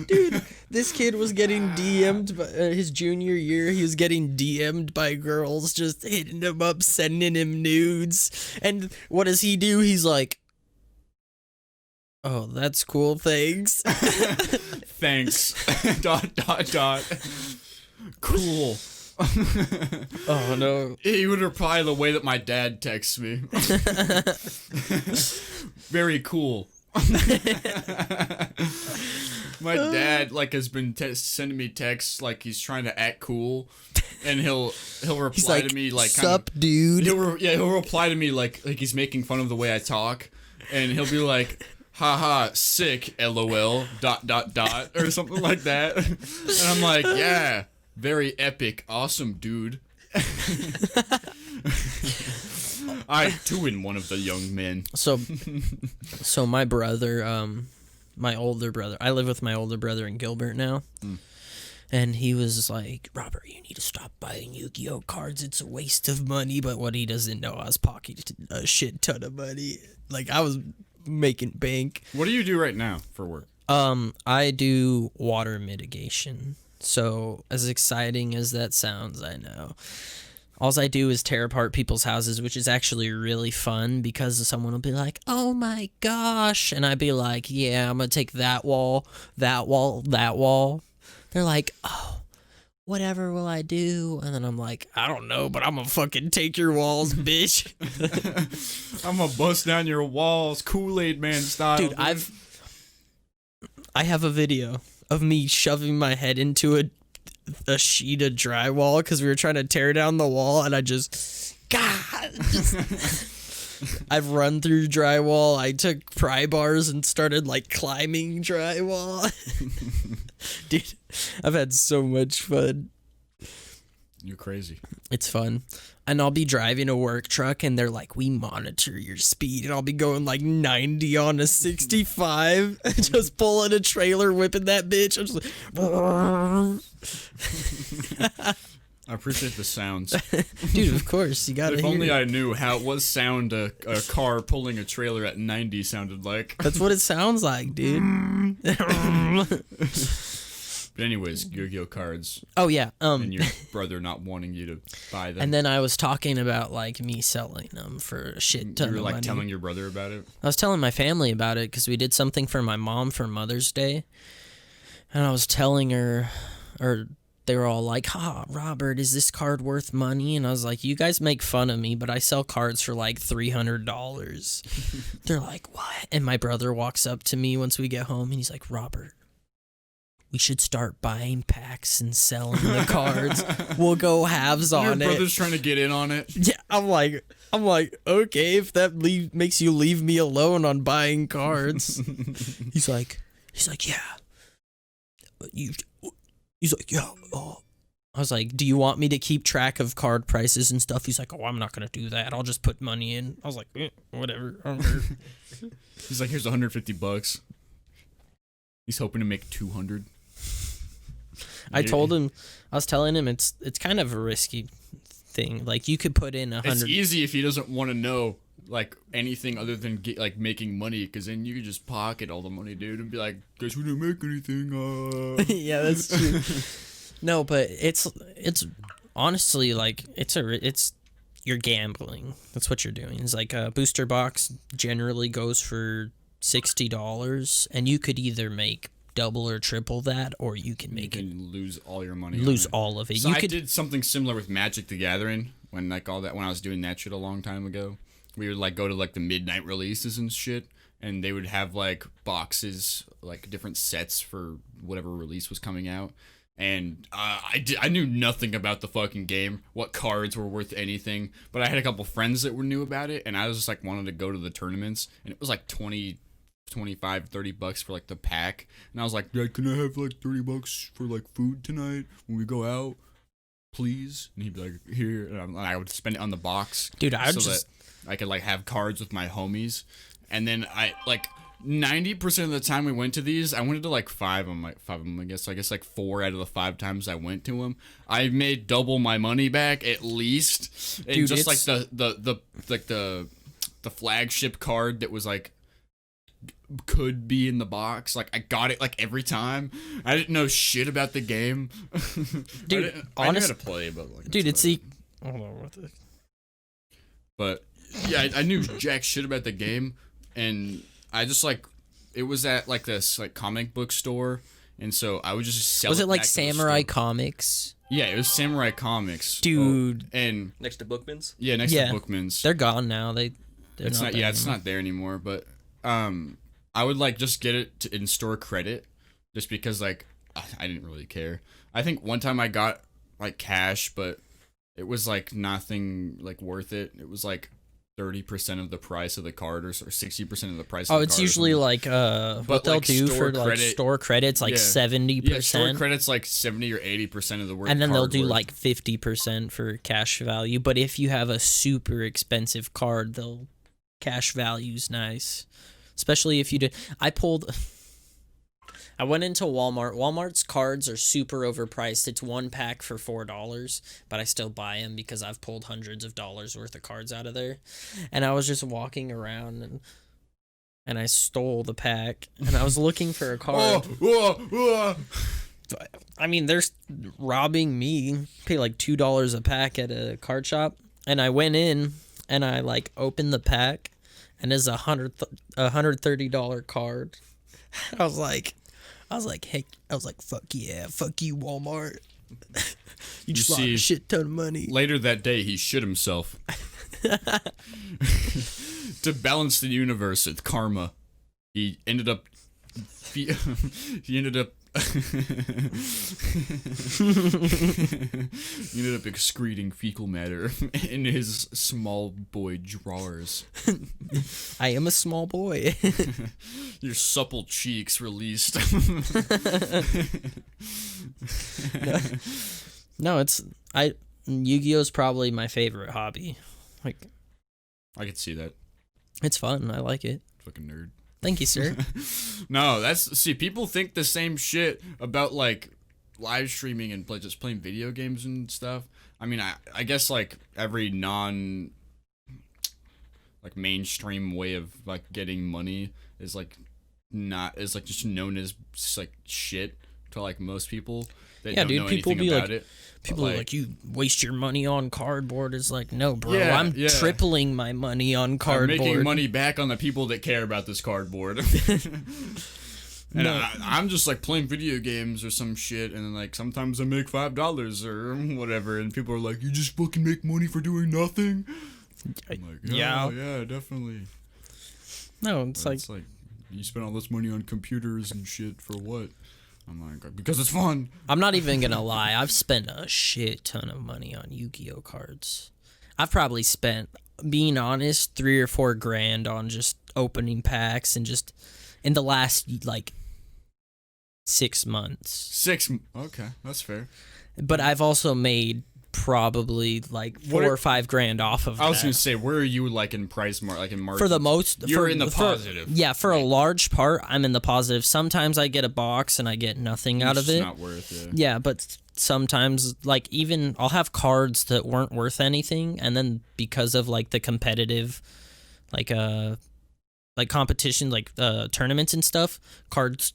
Dude, this kid was getting DM'd by his junior year. He was getting DM'd by girls, just hitting him up, sending him nudes. And what does he do? He's like, oh, that's cool, thanks. Thanks. ... Cool. Oh, no. He would reply the way that my dad texts me. Very cool. My dad has been sending me texts like he's trying to act cool, and he'll reply to me like, "Sup, dude?" He'll reply to me like he's making fun of the way I talk, and he'll be like, haha, sick, LOL, ... or something like that. And I'm like, yeah, very epic, awesome, dude. I, too, am one of the young men. So my brother, my older brother, I live with my older brother in Gilbert now. And he was like, Robert, you need to stop buying Yu-Gi-Oh cards. It's a waste of money. But what he doesn't know, I was pocketing a shit ton of money. Like, I was making bank. What do you do right now for work? I do water mitigation. So as exciting as that sounds, I know. All I do is tear apart people's houses, which is actually really fun because someone will be like, oh my gosh. And I'd be like, yeah, I'm going to take that wall, that wall, that wall. They're like, oh, whatever will I do? And then I'm like, I don't know, but I'm going to fucking take your walls, bitch. I'm going to bust down your walls, Kool-Aid Man style. Dude, I have a video of me shoving my head into a sheet of drywall because we were trying to tear down the wall, and I've run through drywall. I took pry bars and started like climbing drywall. Dude, I've had so much fun. You're crazy. It's fun. And I'll be driving a work truck and they're like, we monitor your speed. And I'll be going like 90 on a 65, just pulling a trailer, whipping that bitch. I'm just like, I appreciate the sounds. Dude, of course, you gotta If hear only it. I knew how what sound a car pulling a trailer at 90 sounded like. That's what it sounds like, dude. But anyways, Yu-Gi-Oh cards Oh yeah. and your brother not wanting you to buy them. And then I was talking about like me selling them for a shit ton you were of like money. telling your brother about it. I was telling my family about it because we did something for my mom for Mother's Day, and I was telling her, or they were all like, "Ha, Robert, is this card worth money?" And I was like, "You guys make fun of me, but I sell cards for like $300." They're like, "What?" And my brother walks up to me once we get home, and he's like, "Robert, we should start buying packs and selling the cards. We'll go halves Your on it." brother's trying to get in on it. Yeah, I'm like, okay, if that makes you leave me alone on buying cards. He's like, yeah. He's like, yeah. Oh. I was like, do you want me to keep track of card prices and stuff? He's like, oh, I'm not gonna do that. I'll just put money in. I was like, whatever. I don't care. He's like, here's $150. He's hoping to make 200. I told him, I was telling him it's kind of a risky thing. Like you could put in It's 100. easy if he doesn't want to know like anything other than like making money, because then you could just pocket all the money, dude, and be like, guess we didn't make anything. Yeah, that's true. No, but it's honestly like it's you're gambling. That's what you're doing. It's like a booster box generally goes for $60, and you could either make double or triple that, or you can You can lose all your money. lose on it. all of it. So You I could did something similar with Magic the Gathering when like all that when I was doing that shit a long time ago. We would like go to like the midnight releases and shit, and they would have like boxes, like different sets for whatever release was coming out. And I knew nothing about the fucking game, what cards were worth anything, but I had a couple friends that knew about it, and I was just like wanted to go to the tournaments, and it was like 20, 25, $30 for like the pack, and I was like, Dad, can I have like $30 for like food tonight when we go out, please? And he'd be like, here, and I would spend it on the box, Dude, I would so just that I could like have cards with my homies, and then I like 90% of the time we went to these, I went to like five of them, I guess. So I guess like 4 out of the 5 times I went to them, I made double my money back at least. And Dude, just like it's- the flagship card that was like could be in the box, like I got it like every time. I didn't know shit about the game. Dude, I knew how to play, but like, dude, that's it's about it. hold on, what the But yeah, I knew jack shit about the game, and I just like it was at like this like comic book store, and so I would just sell. was it like back to the Samurai store. Comics? Yeah, it was Samurai Comics, Dude. and Next to Bookman's. yeah, next Yeah. to Bookman's. They're gone now. They're It's not. there Yeah, it's anymore. not there anymore. But I would like just get it in store credit, just because like I didn't really care. I think one time I got like cash, but it was like nothing like worth it. It was like 30% of the price of the card, or 60% of the price. Oh, of the it's card or usually something. like what But, they'll like, do store for like credit- store credits like Yeah. 70%. Yeah, store credit's like 70 or 80% of the worth. And then they'll card do worth. like 50% for cash value. But if you have a super expensive card, they'll cash value's nice. Especially if you do. I went into Walmart. Walmart's cards are super overpriced. It's one pack for $4, but I still buy them because I've pulled hundreds of dollars worth of cards out of there. And I was just walking around and I stole the pack and I was looking for a card. I mean, they're robbing me. Pay like $2 a pack at a card shop, and I went in and I like opened the pack, and it's $130 card. I was like, hey, fuck yeah, fuck you, Walmart. You just lost see, a shit ton of money. Later that day, he shit himself. To balance the universe with karma, he ended up. He ended up. He ended up excreting fecal matter in his small boy drawers. I am a small boy. Your supple cheeks released. No, Yu-Gi-Oh's probably my favorite hobby. Like, I could see that. it's fun. I like it. Fucking nerd. Thank you, sir. No, people think the same shit about like live streaming and just playing video games and stuff. I mean, I guess like every like mainstream way of like getting money is like just known as just, like shit to like most people that don't know people anything be about like, it. People But, are like, you waste your money on cardboard. Is like, no, bro, Yeah, I'm yeah. tripling my money on I'm cardboard. making money back on the people that care about this cardboard. And No. I'm just like playing video games or some shit, and then like sometimes I make $5 or whatever, and people are like, "You just fucking make money for doing nothing." I'm like, Yeah. yeah, definitely. No, it's like, you spend all this money on computers and shit for what? I'm like, because it's fun. I'm not even gonna lie. I've spent a shit ton of money on Yu-Gi-Oh cards. I've probably spent, being honest, $3 or $4 grand on just opening packs and just in the last like 6 months. Okay, that's fair. But I've also made probably like What 4 are- or 5 grand off of I was that. gonna say, where are you like in price like in market? For the most, You're for, in the for- positive. Yeah, for a large part, I'm in the positive. Sometimes I get a box and I get nothing out of It's it. not worth it. Yeah, but sometimes, like, even I'll have cards that weren't worth anything, and then because of like the competitive, like competition, like tournaments and stuff, cards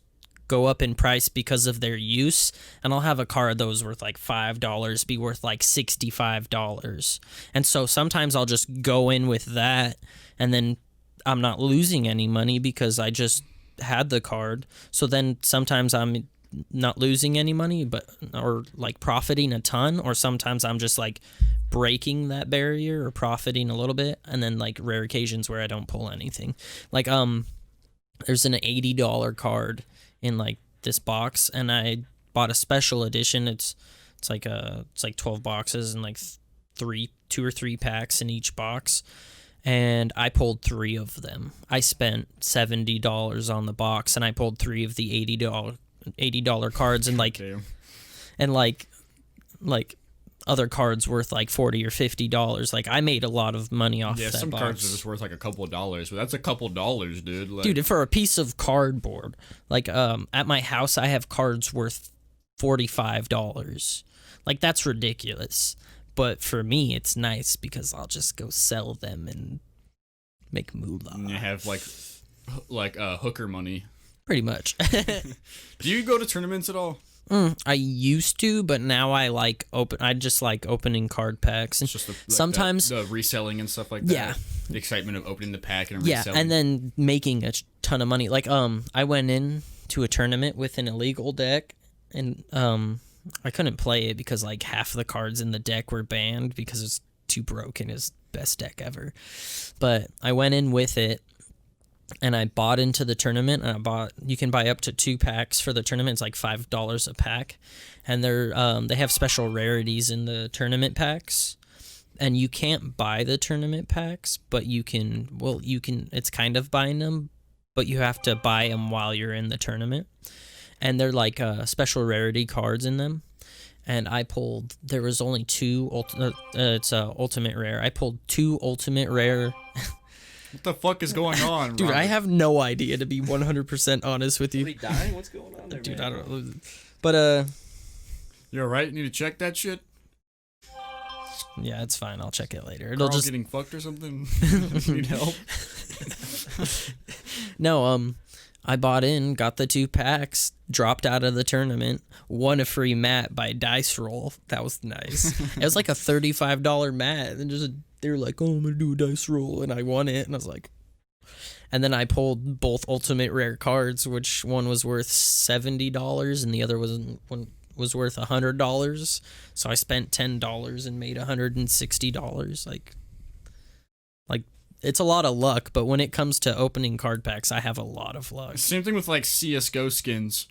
go up in price because of their use, and I'll have a card that was worth like $5 be worth like $65, and so sometimes I'll just go in with that, and then I'm not losing any money because I just had the card. So then sometimes I'm not losing any money, or like profiting a ton, or sometimes I'm just like breaking that barrier or profiting a little bit, and then like rare occasions where I don't pull anything. Like there's an $80 card in like this box, and I bought a special edition. It's like 12 boxes and like 2 or 3 packs in each box, and I pulled 3 of them. I spent $70 on the box, and I pulled 3 of the $80 cards, and like Damn. and like other cards worth like $40 or $50. Like I made a lot of money off that some box. cards are just worth like a couple of dollars, but that's a couple dollars, dude. Like, Dude, for a piece of cardboard, like at my house I have cards worth $45. Like that's ridiculous. But for me it's nice because I'll just go sell them and make moolah. and you have like hooker money. Pretty much. Do you go to tournaments at all? I used to, but now I just like opening card packs, and It's just sometimes the reselling and stuff like that. Yeah. The excitement of opening the pack and yeah, reselling. and then making a ton of money. Like I went in to a tournament with an illegal deck, and I couldn't play it because like half the cards in the deck were banned because it's too broken. It's best deck ever. But I went in with it, and I bought into the tournament, and you can buy up to 2 packs for the tournament. It's like $5 a pack, and they have special rarities in the tournament packs, and you can't buy the tournament packs, but you can, it's kind of buying them, but you have to buy them while you're in the tournament, and they're like special rarity cards in them. And there was only 2, it's ultimate rare. I pulled 2 ultimate rare. What the fuck is going on, Dude, Robert? I have no idea, to be 100% honest with Are you. we dying? What's going on there, Dude, man? I don't know. But, You alright? Need to check that shit? yeah, it's fine. I'll check it later. Carl getting fucked or something? Need help? No, I bought in, got the 2 packs, dropped out of the tournament, won a free mat by dice roll. That was nice. It was like a $35 mat, and they were like, "Oh, I'm gonna do a dice roll," and I won it, and I was like, and then I pulled both ultimate rare cards, which one was worth $70 and the other was worth $100. So I spent $10 and made $160. Like it's a lot of luck, but when it comes to opening card packs, I have a lot of luck. Same thing with like CS:GO skins.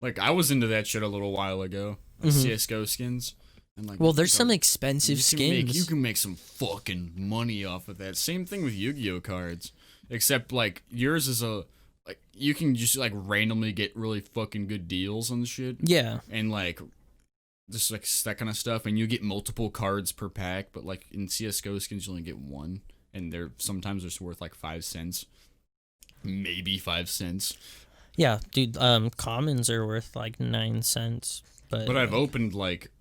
Like I was into that shit a little while ago. Like Mhm. CS:GO skins. And like, Well, there's you some know, expensive skins. you can make some fucking money off of that. Same thing with Yu-Gi-Oh cards, except like yours is you can just like randomly get really fucking good deals on the shit, Yeah. and like just like that kind of stuff, and you get multiple cards per pack. But like in CS:GO skins, you only get one, and they're sometimes worth like 5 cents, maybe 5 cents. Yeah, dude, commons are worth like 9 cents. But I've opened like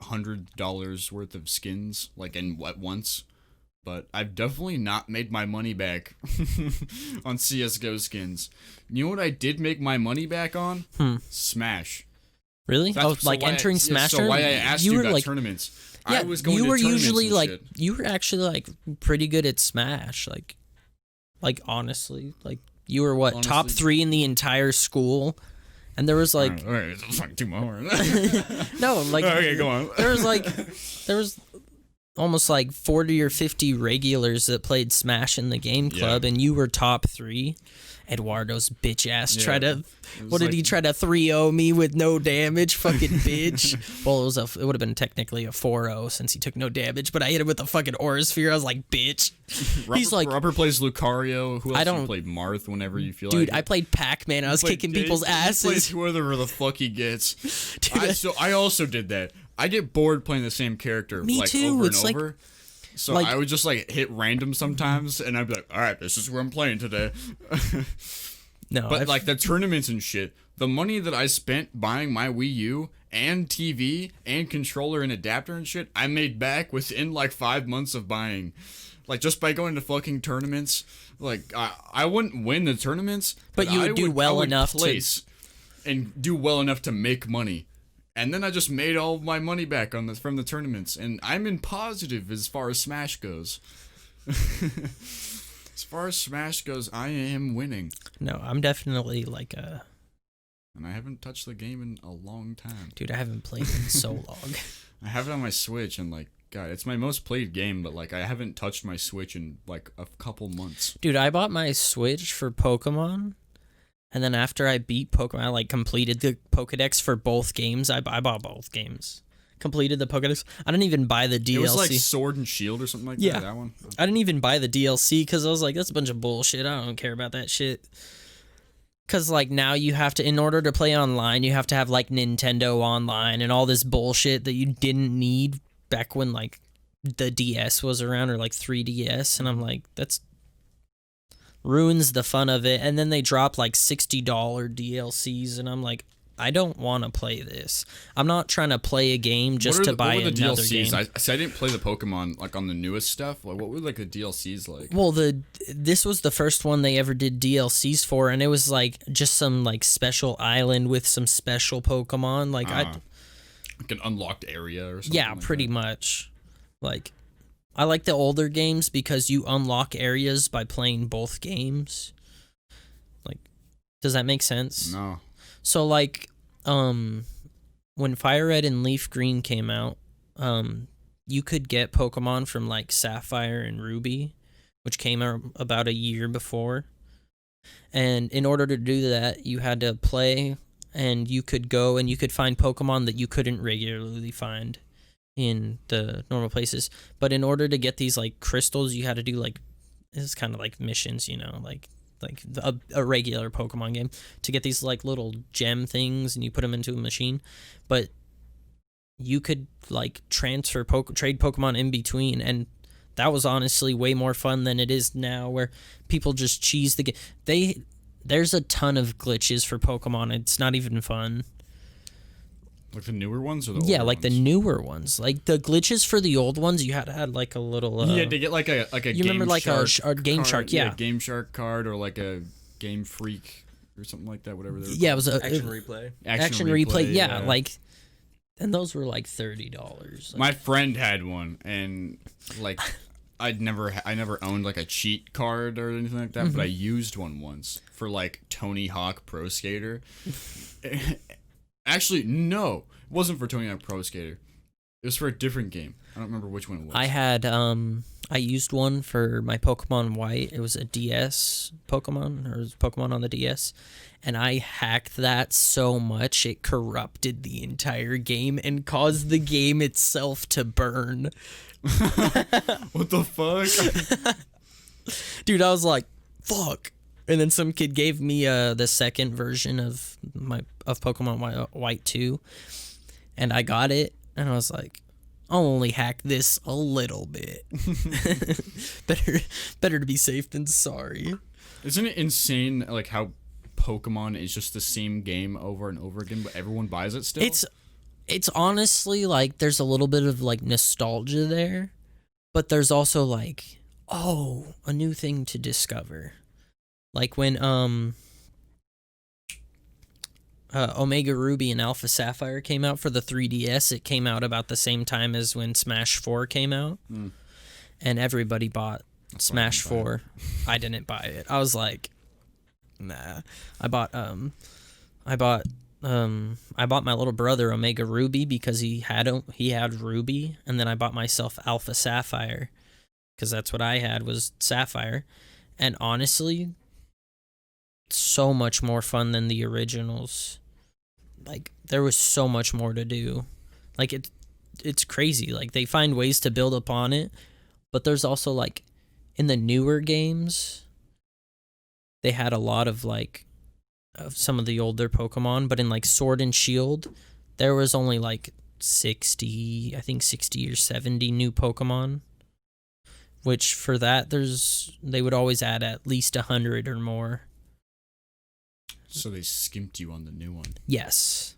$100 worth of skins like at once. But I've definitely not made my money back on CS:GO skins. You know what I did make my money back on? Smash. Really? Entering Smash. So why I asked you about tournaments? Yeah, I was going you to were tournaments usually and like shit. you were actually like pretty good at Smash. Like honestly, like you were top 3 in the entire school, and there was like all right, it's like 2 more. no, like okay, go on. there was almost like 40 or 50 regulars that played Smash in the game club, and you were top 3. Eduardo's bitch ass tried to. What did he try to 3-0 me with no damage? Fucking bitch. Well, it would have been technically a 4-0 since he took no damage, but I hit him with a fucking aura sphere. I was like, bitch. He's like, Robert plays Lucario. Who else? You play Marth whenever you feel like. Dude, I played Pac-Man. I was kicking people's asses. He plays whoever the fuck he gets. Dude, I also did that. I get bored playing the same character too. Over and over. So I would just like hit random sometimes, and I'd be like, all right, this is who I'm playing today. No, but like the tournaments and shit, the money that I spent buying my Wii U and TV and controller and adapter and shit, I made back within like 5 months of buying. Like just by going to fucking tournaments. Like I wouldn't win the tournaments, but you would do well enough and do well enough to make money. And then I just made all of my money back from the tournaments, and I'm in positive as far as Smash goes. As far as Smash goes, I am winning. No, I'm definitely like a... And I haven't touched the game in a long time. Dude, I haven't played in so long. I have it on my Switch, and like, God, it's my most played game, but like, I haven't touched my Switch in like a couple months. Dude, I bought my Switch for Pokemon, and then after I beat Pokemon, I like completed the Pokedex for both games. I bought both games. Completed the Pokedex. I didn't even buy the DLC. It was like Sword and Shield or something like that. That one. I didn't even buy the DLC because I was like, that's a bunch of bullshit. I don't care about that shit. Because like now you have to, in order to play online, you have to have like Nintendo Online and all this bullshit that you didn't need back when like the DS was around, or like 3DS. And I'm like, that's ruins the fun of it. And then they drop like $60 DLCs, and I'm like, I don't want to play this. I'm not trying to play a game just to buy another game. I didn't play the Pokemon like on the newest stuff. Like, what were like the DLCs like? Well, this was the first one they ever did DLCs for, and it was like just some like special island with some special Pokemon. Like like an unlocked area or something. Yeah, like pretty much. Like, I like the older games because you unlock areas by playing both games. Like, does that make sense? No. So like, when Fire Red and Leaf Green came out, you could get Pokemon from like Sapphire and Ruby, which came out about a year before. And in order to do that, you had to play, and you could go and you could find Pokemon that you couldn't regularly find in the normal places. But in order to get these like crystals, you had to do like, this is kind of like missions, you know, like a regular Pokemon game, to get these like little gem things, and you put them into a machine. But you could like transfer trade Pokemon in between, and that was honestly way more fun than it is now, where people just cheese the game. There's a ton of glitches for Pokemon. It's not even fun. Like the newer ones, or the older like ones? the newer ones. Like the glitches for the old ones, you had to have like a little. You had to get like a you Game remember like Shark a Game card, Shark, yeah, Game Shark card, or like a Game Freak or something like that. Whatever they were it was a Action Replay. Action replay, yeah, like, and those were like $30. Like, my friend had one, and like I never owned like a cheat card or anything like that, but I used one once for like Tony Hawk Pro Skater. Actually, no, it wasn't for Tony Hawk Pro Skater. It was for a different game. I don't remember which one it was. I had I used one for my Pokemon White. It was a DS Pokemon, or it was Pokemon on the DS, and I hacked that so much it corrupted the entire game and caused the game itself to burn. What the fuck? Dude, I was like, fuck. And then some kid gave me the second version of Pokemon White 2, and I got it, and I was like, I'll only hack this a little bit. better to be safe than sorry. Isn't it insane, like, how Pokemon is just the same game over and over again, but everyone buys it still? It's honestly like there's a little bit of like nostalgia there, but there's also like, oh, a new thing to discover. Like when Omega Ruby and Alpha Sapphire came out for the 3DS, it came out about the same time as when Smash 4 came out. And everybody bought Smash 4. I didn't buy it. I was like, nah. I bought my little brother Omega Ruby because he had Ruby, and then I bought myself Alpha Sapphire because that's what I had was Sapphire. And honestly, so much more fun than the originals. Like there was so much more to do. Like it's crazy. Like they find ways to build upon it, but there's also like in the newer games they had a lot of like of some of the older Pokemon, but in like Sword and Shield there was only like 60 or 70 new Pokemon, which for that they would always add at least 100 or more. So they skimped you on the new one. Yes.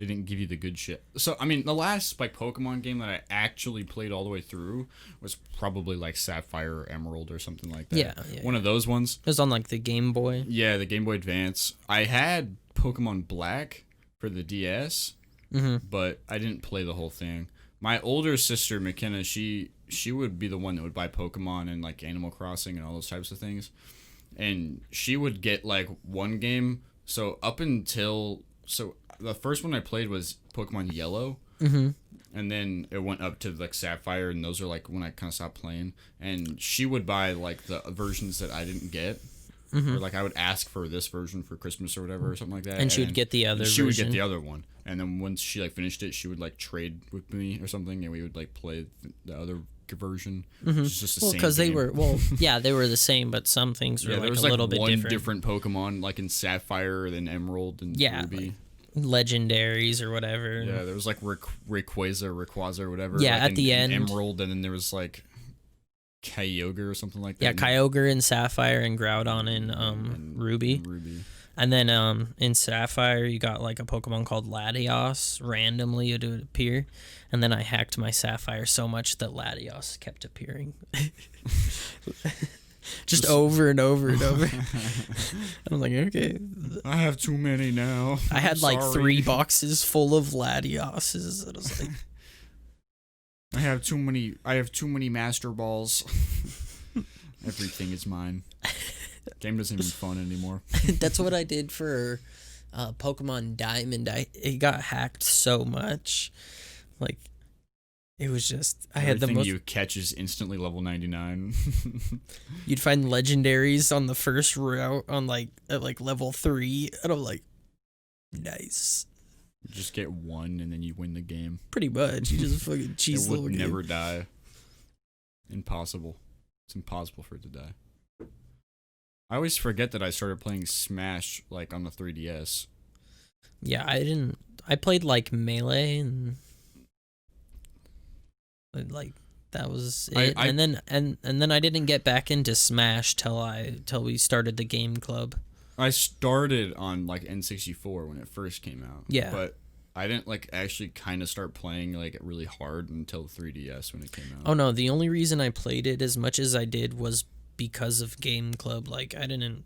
They didn't give you the good shit. So, I mean, the last like Pokemon game that I actually played all the way through was probably like Sapphire or Emerald or something like that. Yeah. One of those ones. It was on like the Game Boy. Yeah, the Game Boy Advance. I had Pokemon Black for the DS, but I didn't play the whole thing. My older sister, McKenna, she would be the one that would buy Pokemon and like Animal Crossing and all those types of things. And she would get like one game. So the first one I played was Pokemon Yellow. And then it went up to like Sapphire, and those are like when I kind of stopped playing. And she would buy like the versions that I didn't get. Or like I would ask for this version for Christmas or whatever or something like that. And she would get the other version. She would get the other one. And then once she like finished it, she would like trade with me or something, and we would like play the other version. It's just the same because game. they were the same, but some things were there like was a little bit one different. Pokemon like in Sapphire, then Emerald, and Ruby. Like legendaries or whatever. Yeah, there was like Rayquaza or whatever. Yeah, like at the end. Emerald, and then there was like Kyogre or something like that. Yeah, Kyogre in Sapphire and Groudon in Ruby. And then in Sapphire, you got like a Pokemon called Latios. Randomly, it would appear. And then I hacked my Sapphire so much that Latios kept appearing. just over and over and over. I'm like, okay. I have too many now. I had like 3 boxes full of Latioses. And I was like, I have too many Master Balls. Everything is mine. Game doesn't even fun anymore. That's what I did for Pokemon Diamond. It got hacked so much. Like, it was just I had the most. You catch is instantly level 99. You'd find legendaries on the first route on at level 3, and I'm like, nice. You just get one and then you win the game. Pretty much. You just fucking cheese it little would game. never die. Impossible. It's impossible for it to die. I always forget that I started playing Smash like on the 3DS. Yeah, I played like Melee and like that was it. And then I didn't get back into Smash till we started the game club. I started on like N64 when it first came out. Yeah. But I didn't like actually kind of start playing like really hard until 3DS when it came out. Oh no, the only reason I played it as much as I did was because of Game Club. Like I didn't,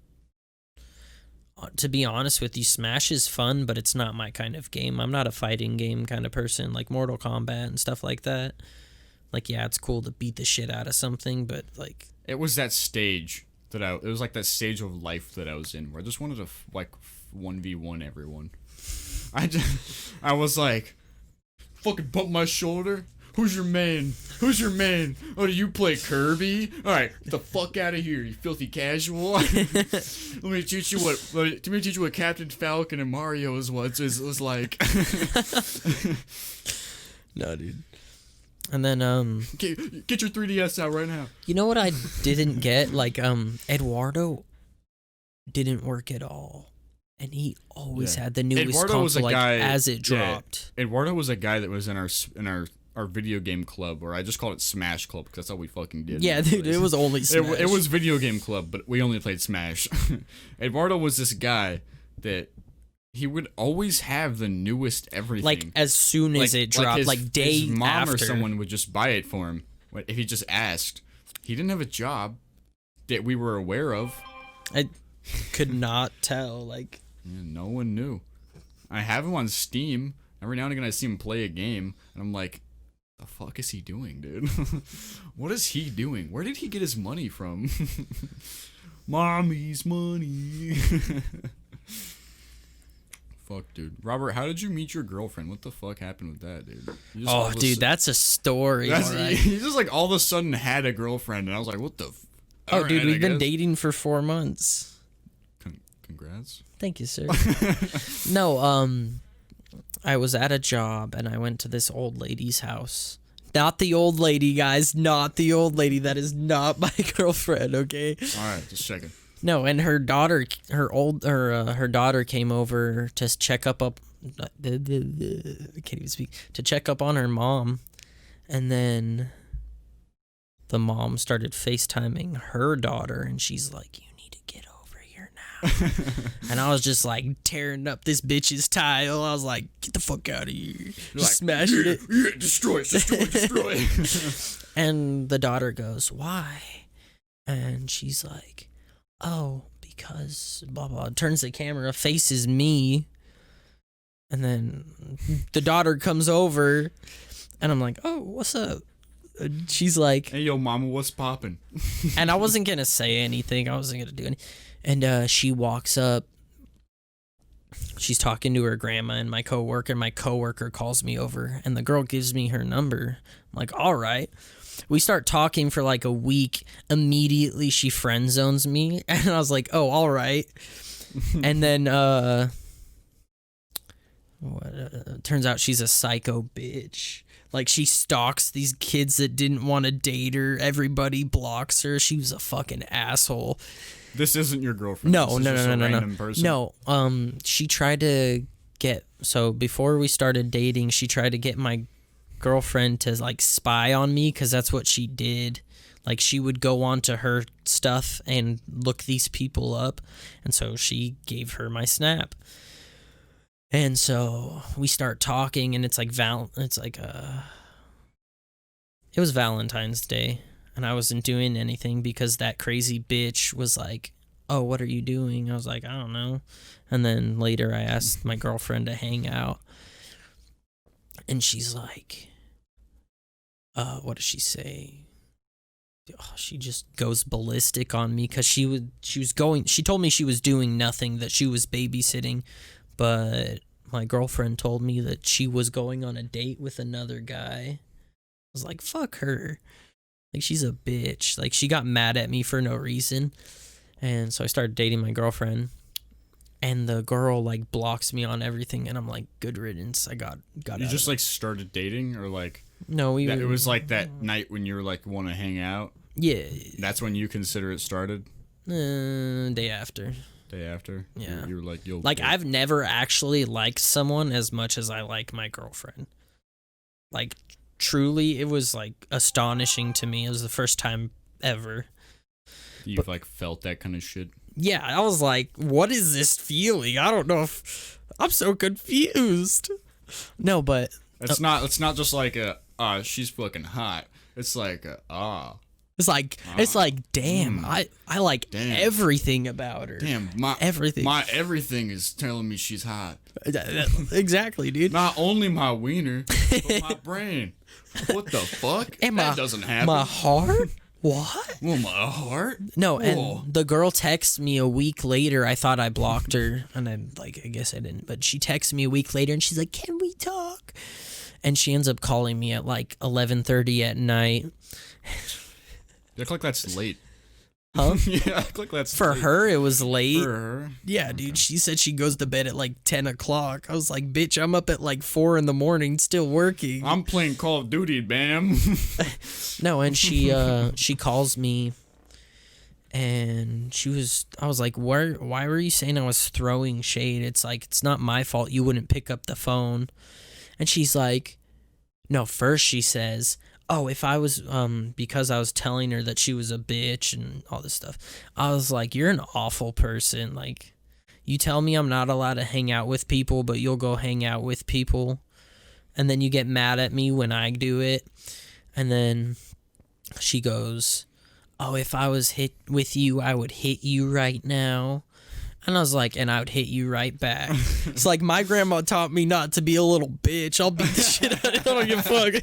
to be honest with you, Smash is fun, but it's not my kind of game. I'm not a fighting game kind of person, like Mortal Kombat and stuff like that. Like, yeah, it's cool to beat the shit out of something, but like it was that stage it was like that stage of life that I was in where I just wanted to like 1v1 everyone. I was like, fucking bump my shoulder. Who's your main? Oh, do you play Kirby? All right, get the fuck out of here, you filthy casual. Let me teach you what Captain Falcon and Mario was like. No, dude. And then get your 3DS out right now. You know what I didn't get? Like Eduardo didn't work at all. And he always had the newest Eduardo console was a guy, as it dropped. Yeah, Eduardo was a guy that was in our video game club, or I just called it Smash Club because that's all we fucking did. Yeah, dude, it was only Smash. It was video game club, but we only played Smash. Eduardo was this guy that he would always have the newest everything. Like as soon as it dropped, like day his mom after. or someone would just buy it for him if he just asked. He didn't have a job that we were aware of. I could not tell. Like, yeah, no one knew. I have him on Steam. Every now and again, I see him play a game, and I'm like, "The fuck is he doing, dude? What is he doing? Where did he get his money from?" Mommy's money. Fuck, dude. Robert, how did you meet your girlfriend? What the fuck happened with that, dude? You just all oh, of a dude, su- that's a story. That's, all right. he just like all of a sudden had a girlfriend, and I was like, what the? Oh, Alright, dude, I we've been guess. dating for 4 months. Congrats. Thank you, sir. No, I was at a job and I went to this old lady's house. Not the old lady, guys. Not the old lady. That is not my girlfriend. Okay. All right, just checking. No, and her daughter, her daughter came over to check up. I can't even speak. To check up on her mom, and then the mom started FaceTiming her daughter, and she's like, "You need to get over here now." And I was just like tearing up this bitch's tile. I was like, "Get the fuck out of here!" Just smashing it. Yeah, destroy it. And the daughter goes, "Why?" And she's like, "Oh, because blah blah." Turns the camera, faces me, and then the daughter comes over, and I'm like, "Oh, what's up?" And she's like, Hey, yo, mama, what's poppin'? and I wasn't gonna say anything. I wasn't gonna do anything. And she walks up. She's talking to her grandma and my coworker. And my coworker calls me over, and the girl gives me her number. I'm like, all right. We start talking for like a week. Immediately, she friend zones me, and I was like, oh, all right. And then, turns out she's a psycho bitch. Like, she stalks these kids that didn't want to date her. Everybody blocks her. She was a fucking asshole. This isn't your girlfriend. No, This is no, just no, a no, no, random person. no. She tried to get. So before we started dating, she tried to get my girlfriend to like spy on me because that's what she did. Like, she would go on to her stuff and look these people up, and so she gave her my Snap. And so we start talking, and it's like it was Valentine's Day, and I wasn't doing anything because that crazy bitch was like, "Oh, what are you doing?" I was like, "I don't know." And then later I asked my girlfriend to hang out, and she's like, what does she say? Oh, she just goes ballistic on me because she told me she was doing nothing, that she was babysitting, but my girlfriend told me that she was going on a date with another guy. I was like, fuck her. Like, she's a bitch. Like, she got mad at me for no reason. And so I started dating my girlfriend. And the girl, like, blocks me on everything. And I'm like, good riddance. I got You just, like, started dating? Or, like... No, it was, like, that night when you were, like, want to hang out? Yeah. That's when you consider it started? Day after. Day after? Yeah. You were like, yo... Like, I've never actually liked someone as much as I like my girlfriend. Like, truly, it was, like, astonishing to me. It was the first time ever. You've, like, felt that kind of shit? Yeah, I was like, what is this feeling? I don't know if... I'm so confused. No, but... It's not just like she's fucking hot. It's like It's like, damn, I like everything about her. Damn, everything. My everything is telling me she's hot. Exactly, dude. Not only my wiener, but my brain. What the fuck? And that doesn't happen. My heart? What? Well, my heart? No, Whoa. and the girl texts me a week later. I thought I blocked her, and I guess I didn't. But she texts me a week later, and she's like, "Can we talk?" And she ends up calling me at like 11:30 at night. You act like that's late. Huh? Yeah, act like that's For late. her, it was late. For her? Yeah, dude. She said she goes to bed at like 10 o'clock. I was like, bitch, I'm up at like 4 in the morning still working. I'm playing Call of Duty, bam. No, and she calls me, and I was like, why were you saying I was throwing shade? It's like, it's not my fault you wouldn't pick up the phone. And she's like, no, first she says, oh, if I was, because I was telling her that she was a bitch and all this stuff. I was like, you're an awful person. Like, you tell me I'm not allowed to hang out with people, but you'll go hang out with people. And then you get mad at me when I do it. And then she goes, oh, if I was hit with you, I would hit you right now. And I was like, and I would hit you right back. It's like, my grandma taught me not to be a little bitch. I'll beat the shit out of you. I don't give a fuck.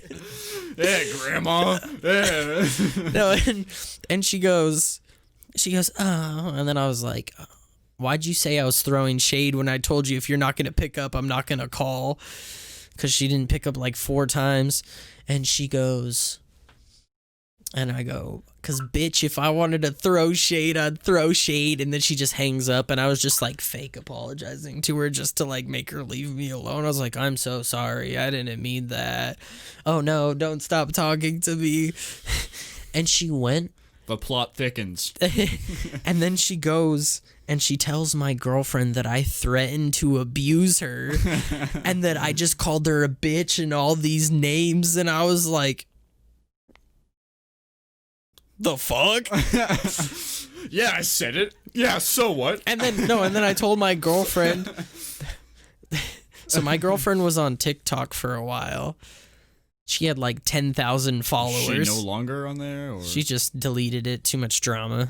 Yeah, grandma. Yeah. No, and she goes, oh. And then I was like, why'd you say I was throwing shade when I told you if you're not going to pick up, I'm not going to call? Because she didn't pick up like 4 times. And she goes, and I go, because bitch, if I wanted to throw shade, I'd throw shade. And then she just hangs up, and I was just like fake apologizing to her just to like make her leave me alone. I was like, I'm so sorry. I didn't mean that. Oh no, don't stop talking to me. And she went. The plot thickens. And then she goes and she tells my girlfriend that I threatened to abuse her and that I just called her a bitch and all these names. And I was like, the fuck? Yeah, I said it. Yeah, so what? And then I told my girlfriend. So my girlfriend was on TikTok for a while. She had like 10,000 followers. She no longer on there? Or? She just deleted it. Too much drama.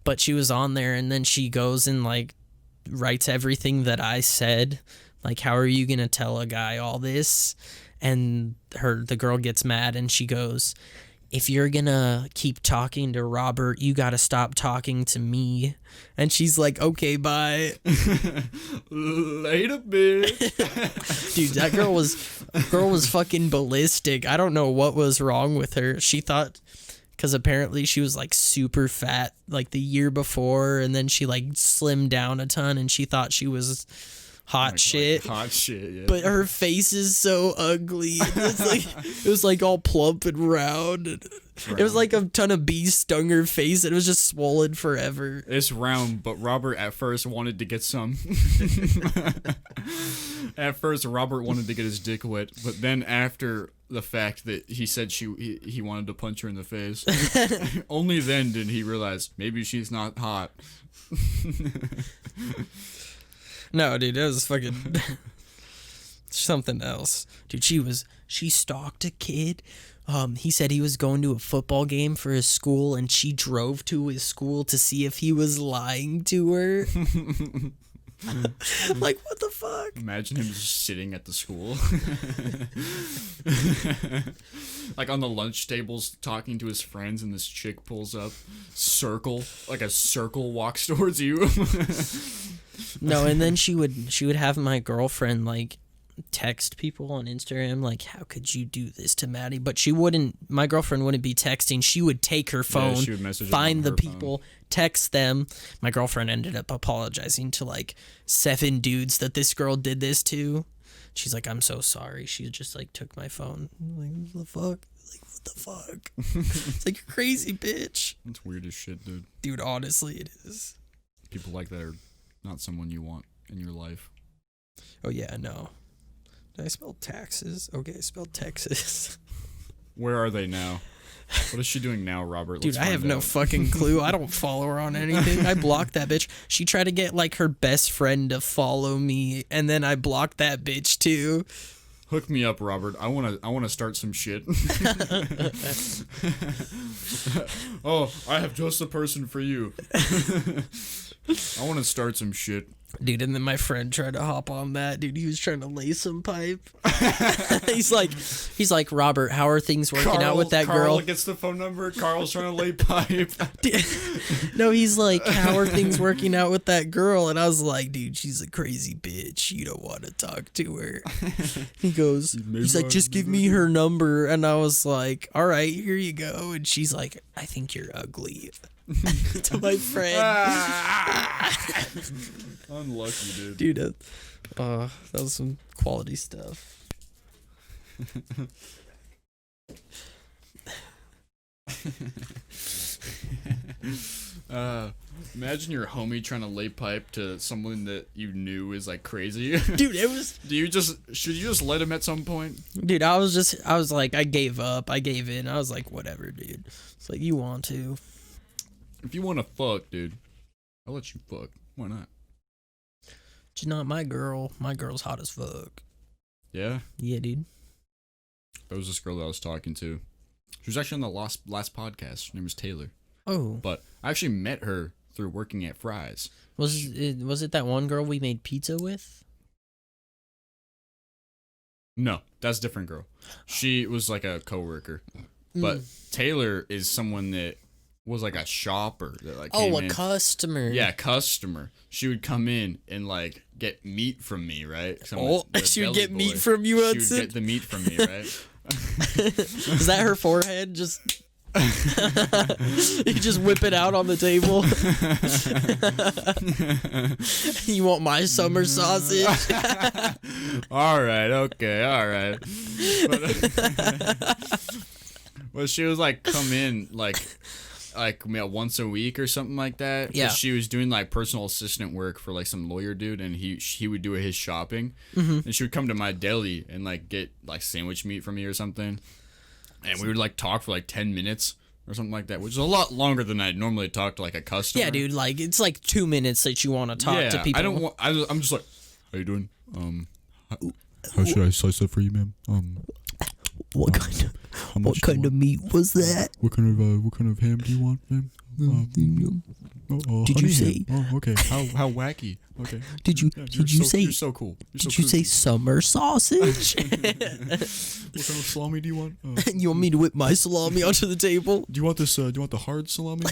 But she was on there, and then she goes and like writes everything that I said. Like, how are you gonna tell a guy all this? And the girl gets mad, and she goes, if you're gonna keep talking to Robert, you gotta stop talking to me. And she's like, okay, bye. Later, bitch. Dude, that girl was fucking ballistic. I don't know what was wrong with her. She thought, because apparently she was like super fat like the year before, and then she like slimmed down a ton, and she thought she was hot shit. Hot shit, yeah. But her face is so ugly. It was like all plump and round. And it was like a ton of bees stung her face. And it was just swollen forever. It's round, but Robert at first wanted to get some. At first, Robert wanted to get his dick wet, but then after the fact that he said he wanted to punch her in the face, only then did he realize maybe she's not hot. No, dude, that was fucking something else. Dude, she stalked a kid. He said he was going to a football game for his school, and she drove to his school to see if he was lying to her. Like, what the fuck? Imagine him just sitting at the school. Like on the lunch tables talking to his friends, and this chick pulls up. Like a circle walks towards you. No, and then she would have my girlfriend like text people on Instagram like, how could you do this to Maddie? But my girlfriend wouldn't be texting. She would take her phone, she would message find them the on her people, text them. My girlfriend ended up apologizing to like 7 dudes that this girl did this to. She's like, I'm so sorry. She just like took my phone. I'm like, what the fuck? Like, what the fuck? It's like, you're crazy, bitch. That's weird as shit, dude. Dude, honestly, it is. People like that are not someone you want in your life. Oh yeah, no. Did I spell taxes? Okay, I spelled Texas. Where are they now? What is she doing now, Robert? Dude, Let's I have find no out. fucking clue. I don't follow her on anything. I blocked that bitch. She tried to get like her best friend to follow me, and then I blocked that bitch too. Hook me up, Robert. I wanna start some shit. Oh, I have just the person for you. I want to start some shit. Dude, and then my friend tried to hop on that. Dude, he was trying to lay some pipe. He's like, Robert, how are things working out with that Carl girl? gets the phone number. Carl's trying to lay pipe. No, he's like, how are things working out with that girl? And I was like, dude, she's a crazy bitch. You don't want to talk to her. He goes, he's like, just give me her number. And I was like, all right, here you go. And she's like, I think you're ugly. To my friend. Unlucky, dude. Dude, that was some quality stuff. Imagine your homie trying to lay pipe to someone that you knew is like crazy. Dude, it was. Should you just let him at some point? Dude, I was like, I gave up. I gave in. I was like, whatever, dude. It's like, you want to. If you want to fuck, dude, I'll let you fuck. Why not? She's not my girl. My girl's hot as fuck. Yeah? Yeah, dude. There was this girl that I was talking to. She was actually on the last podcast. Her name was Taylor. Oh. But I actually met her through working at Fry's. Was it that one girl we made pizza with? No, that's a different girl. She was like a coworker. But Taylor is someone that was like a shopper that like came in. Customer. Yeah, customer. She would come in and like get meat from me, right? She would get meat from you, Hudson? She would get the meat from me, right? Is that her forehead? Just you just whip it out on the table. You want my summer sausage? All right, okay, all right. Well, she was like come in like once a week or something like that. Yeah. She was doing like personal assistant work for like some lawyer dude, and he would do his shopping, and she would come to my deli and like get like sandwich meat from me or something, and we would like talk for like 10 minutes or something like that, which is a lot longer than I'd normally talk to like a customer. Yeah, dude. Like it's like 2 minutes that you want to talk to people. I don't want. I'm just like, how you doing? How should I slice that for you, ma'am? What kind of meat was that? What kind of ham do you want, ma'am? Did you say? Oh, okay. How wacky? Okay. Did you say? You're so cool. Did you say summer sausage? What kind of salami do you want? You want me to whip my salami onto the table? Do you want this? Do you want the hard salami?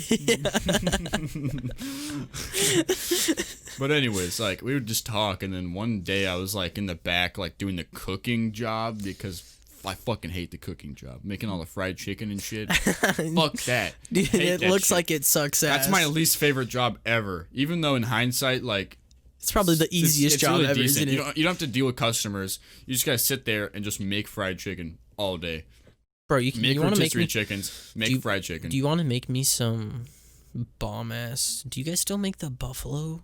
But anyways, like we would just talk, and then one day I was like in the back, like doing the cooking job because I fucking hate the cooking job, making all the fried chicken and shit. Fuck that. Dude, Hate it that looks shit. like it sucks ass. That's my least favorite job ever. Even though in hindsight, like It's probably the easiest it's job really ever, decent. isn't it? You don't have to deal with customers. You just gotta sit there and just make fried chicken all day. Bro, Make you want to make rotisserie me chickens. Make fried chicken. Do you want to make me some bomb ass? Do you guys still make the buffalo?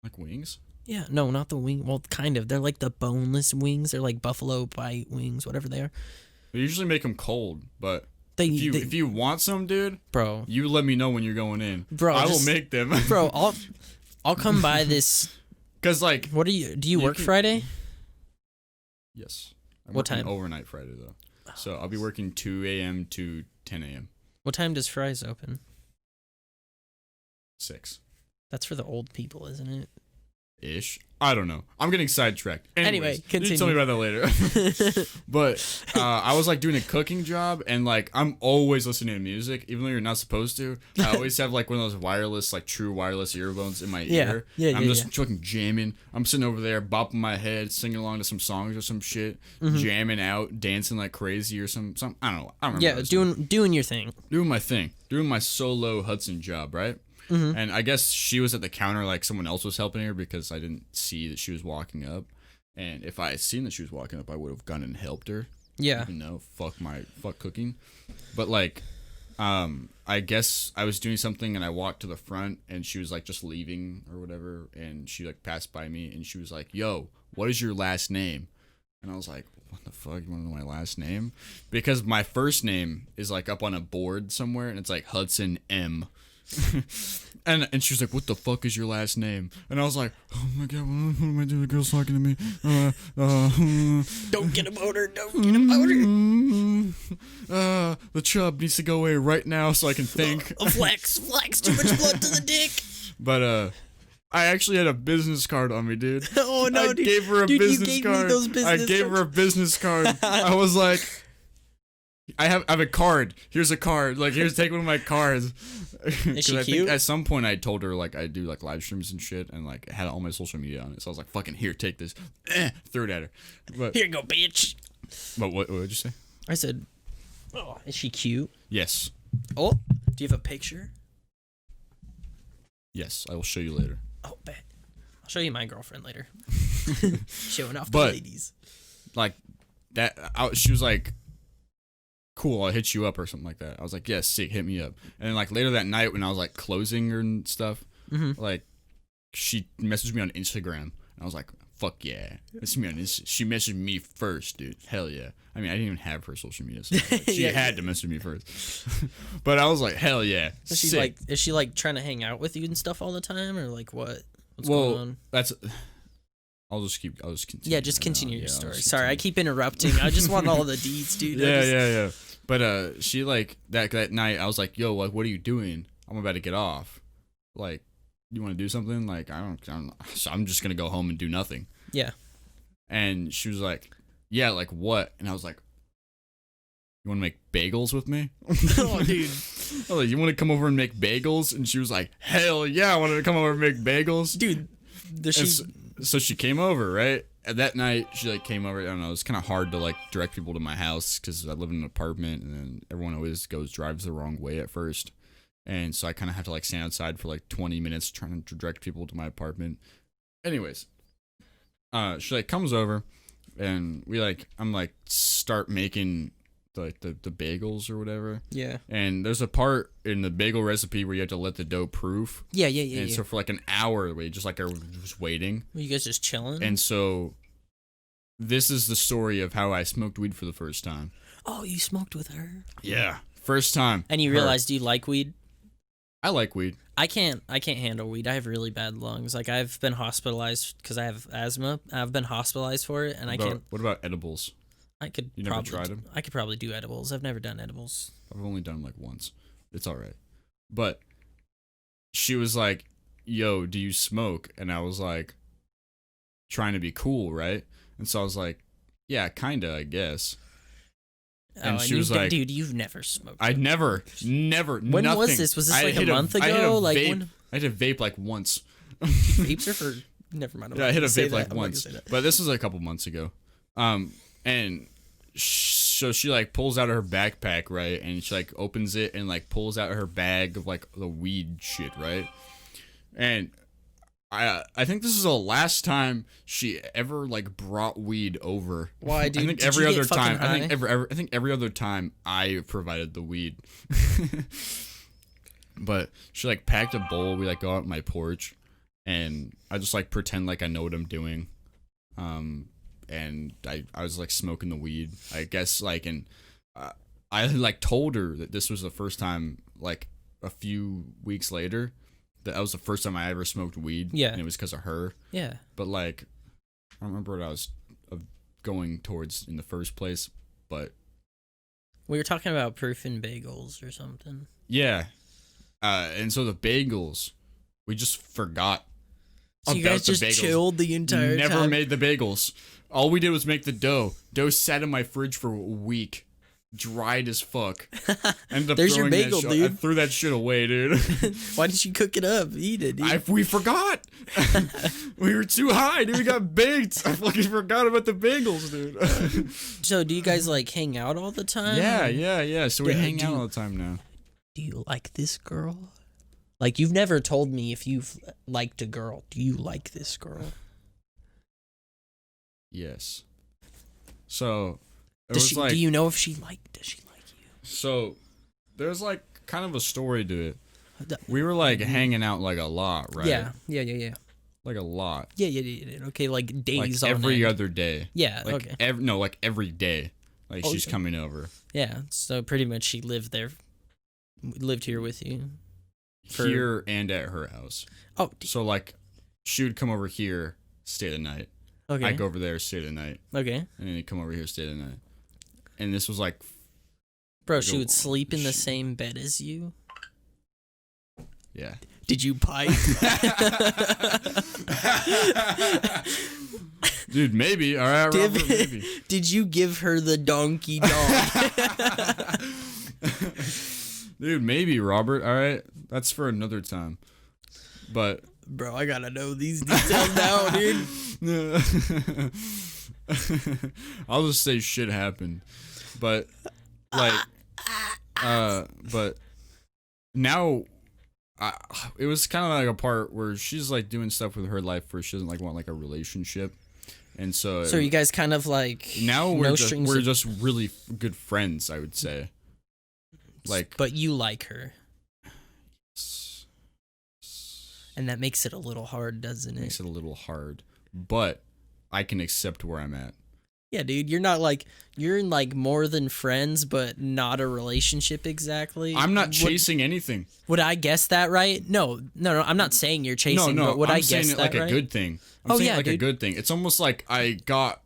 Like wings? Yeah, no, not the wing. Well, kind of. They're like the boneless wings. They're like buffalo bite wings, whatever they are. They usually make them cold, but They, if you want some, dude, bro, you let me know when you're going in. Bro, I will just- make them. bro, I'll come by this. Cause like, What do you work can- Friday? yes. I'm What working time? Overnight Friday though, so I'll be working 2 a.m. to 10 a.m. What time does Fry's open? 6 That's for the old people, isn't it? ish. I don't know. I'm getting sidetracked. Anyway, Anyways, you tell me about that later. But I was like doing a cooking job, and like I'm always listening to music, even though you're not supposed to. I always have like one of those wireless, like true wireless earphones in my ear. I'm just fucking jamming. I'm sitting over there, bopping my head, singing along to some songs or some shit, jamming out, dancing like crazy or some. I don't know. I don't remember. Yeah, what I was doing your thing. doing my thing, doing my solo Hudson job, right? And I guess she was at the counter, like someone else was helping her because I didn't see that she was walking up. And if I had seen that she was walking up, I would have gone and helped her. Yeah. Even though fuck cooking. But like, I guess I was doing something and I walked to the front and she was like just leaving or whatever, and she like passed by me and she was like, "Yo, what is your last name?" And I was like, "What the fuck? You want to know my last name?" Because my first name is like up on a board somewhere and it's like Hudson M. and she was like, "What the fuck is your last name?" And I was like, "Oh my god, what am I doing? The girl's talking to me." Don't get a boner. Don't get a boner. The chub needs to go away right now so I can think. Flex. Too much blood to the dick. But I actually had a business card on me, dude. Oh no, I dude. gave her a Dude, you business gave me card. those business I gave her a business card. I was like, I have a card. Here's a card. Like, take one of my cards. Is she I cute? think at some point I told her like I do like live streams and shit, and like had all my social media on it. So I was like, "Fucking here, take this." Threw it at her. But Here you go, bitch. what did you say? I said, "Oh, is she cute?" Yes, Oh, do you have a picture? yes. I will show you later. Oh, bet. I'll show you my girlfriend later. Showing off the But- ladies. Like that. She was like, "Cool, I'll hit you up" or something like that. I was like, "Yes, sick, hit me up." And then like later that night when I was like closing her and stuff, like she messaged me on Instagram, and I was like, "Fuck yeah!" She messaged me first, dude. Hell yeah. I mean, I didn't even have her social media, so like, she Yeah. had to message me first. But I was like, "Hell yeah!" Is she sick. like, is she like trying to hang out with you and stuff all the time, or like what? What's Well, going on? I'll just continue. Yeah, just right continue now. your Yeah, I'll story. just Sorry, I continue. keep interrupting. I just want all the deeds, dude. Yeah. But she like that night. I was like, yo, like, what are you doing? I'm about to get off. Like, you want to do something? Like, I don't. So I'm just gonna go home and do nothing. Yeah. And she was like, yeah, like what? And I was like, you want to make bagels with me? Oh, dude. I was like, you want to come over and make bagels? And she was like, hell yeah, I wanted to come over and make bagels. Dude, So she came over, right? And that night, she like came over. I don't know. It's kind of hard to like direct people to my house because I live in an apartment, and then everyone always drives the wrong way at first, and so I kind of have to like stand outside for like 20 minutes trying to direct people to my apartment. Anyways, she like comes over, and I'm like start making like the bagels or whatever. Yeah. And there's a part in the bagel recipe where you have to let the dough proof. Yeah. And so for like an hour, we just like are just waiting. Were you guys just chilling? And so this is the story of how I smoked weed for the first time. Oh, you smoked with her? Yeah, first time. And you Her. realized you like weed? I like weed. I can't handle weed. I have really bad lungs. Like I've been hospitalized because I have asthma. I've been hospitalized for it, and I can't. What about edibles? I could. You never tried them? I could probably do edibles. I've never done edibles. I've only done them like once. It's all right. But she was like, yo, do you smoke? And I was like, trying to be cool, right? And so I was like, yeah, kinda, I guess. And she was like, dude, you've never smoked. I never, When nothing. was this? Was this I like a hit month I hit ago? a Like vape, when? I hit a vape like once. Vapes are for. Never mind. I'm Yeah, not I hit a gonna say vape that. like I'm not gonna once, say that. but this was a couple months ago. And so she like pulls out of her backpack, right, and she like opens it and like pulls out her bag of like the weed shit, right, and I think this is the last time she ever like brought weed over. Why, dude? I think Did every you get other time. fucking I think every other time I provided the weed. But she like packed a bowl. We like go out on my porch, and I just like pretend like I know what I'm doing. And I was like smoking the weed. I guess like and I like told her that this was the first time like a few weeks later that was the first time I ever smoked weed. Yeah. And it was because of her. Yeah. But like I don't remember what I was going towards in the first place, but We were talking about proofing bagels or something. yeah. And so the bagels, we just forgot. So you guys about the just bagels. chilled the entire Never time? made the bagels. All we did was make the dough. Dough sat in my fridge for a week, dried as fuck. Ended up There's your throwing bagel, that dude. I threw that shit away, dude. Why didn't you cook it up? Eat it, dude. We forgot. We were too high, dude. We got baked. I fucking forgot about the bagels, dude. So do you guys like hang out all the time? Yeah. So we Yeah, hang do out you- all the time now. Do you like this girl? Like you've never told me if you've liked a girl. Do you like this girl? Yes. So it Does was she, like do you know if does she like you? so there's like kind of a story to it. Th- We were like hanging out like a lot, right? Yeah. Like a lot. Yeah. Okay, like days Like on every end. other day. Yeah, Like okay. like every day. Like Oh, she's yeah. coming over. Yeah, so pretty much she lived here with you. For- Here and at her house. Oh, So like she would come over here, stay the night. okay. I'd go over there, stay the night. Okay. And then he'd come over here, stay the night. And this was like Bro, Like she a- would sleep in the same bed as you? yeah. Did you pipe? Dude, maybe. All right, Did- Robert, maybe. Did you give her the donkey dog? Dude, maybe, Robert. All right. That's for another time. But Bro, I gotta know these details now, dude. I'll just say shit happened. But like but now it was kind of like a part where she's like doing stuff with her life where she doesn't like want like a relationship. And so So are you guys kind of like now no we're strings just really good friends, I would say. Like but you like her. And that makes it a little hard, doesn't it? makes it a little hard, but I can accept where I'm at. Yeah, dude, you're in like more than friends, but not a relationship exactly. I'm not chasing anything. Would I guess that right? No. I'm not saying you're chasing. No, but would I'm I saying guess it that like right? a good thing. I'm saying it like a good thing. It's almost like I got.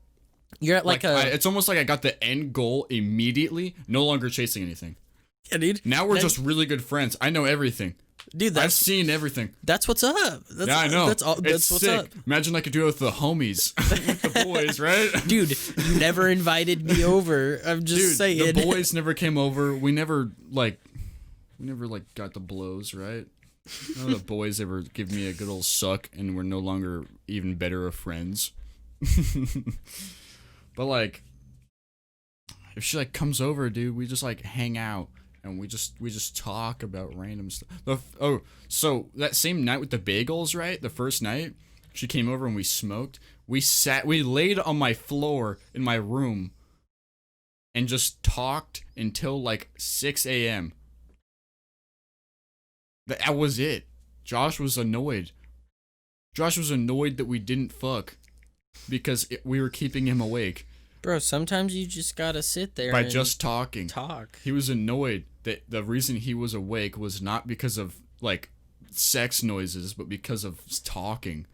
You're at it's almost like I got the end goal immediately. No longer chasing anything. Yeah, dude. Now we're just really good friends. I know everything. Dude, I've seen everything. That's what's up. Yeah, I know. That's it's what's sick. up. Imagine I could do it with the homies, with the boys, right? Dude, you never invited me over. I'm just saying. The boys never came over. We never got the blows, right? None of the boys ever give me a good old suck, and we're no longer even better of friends. But like, if she like comes over, dude, we just like hang out. And we just talk about random stuff. So that same night with the bagels, right? The first night, she came over and we smoked. We laid on my floor in my room and just talked until like 6 a.m. That was it. Josh was annoyed. Josh was annoyed that we didn't fuck because we were keeping him awake. Bro, sometimes you just gotta sit there by and just talking. Talk. He was annoyed that the reason he was awake was not because of like sex noises, but because of talking.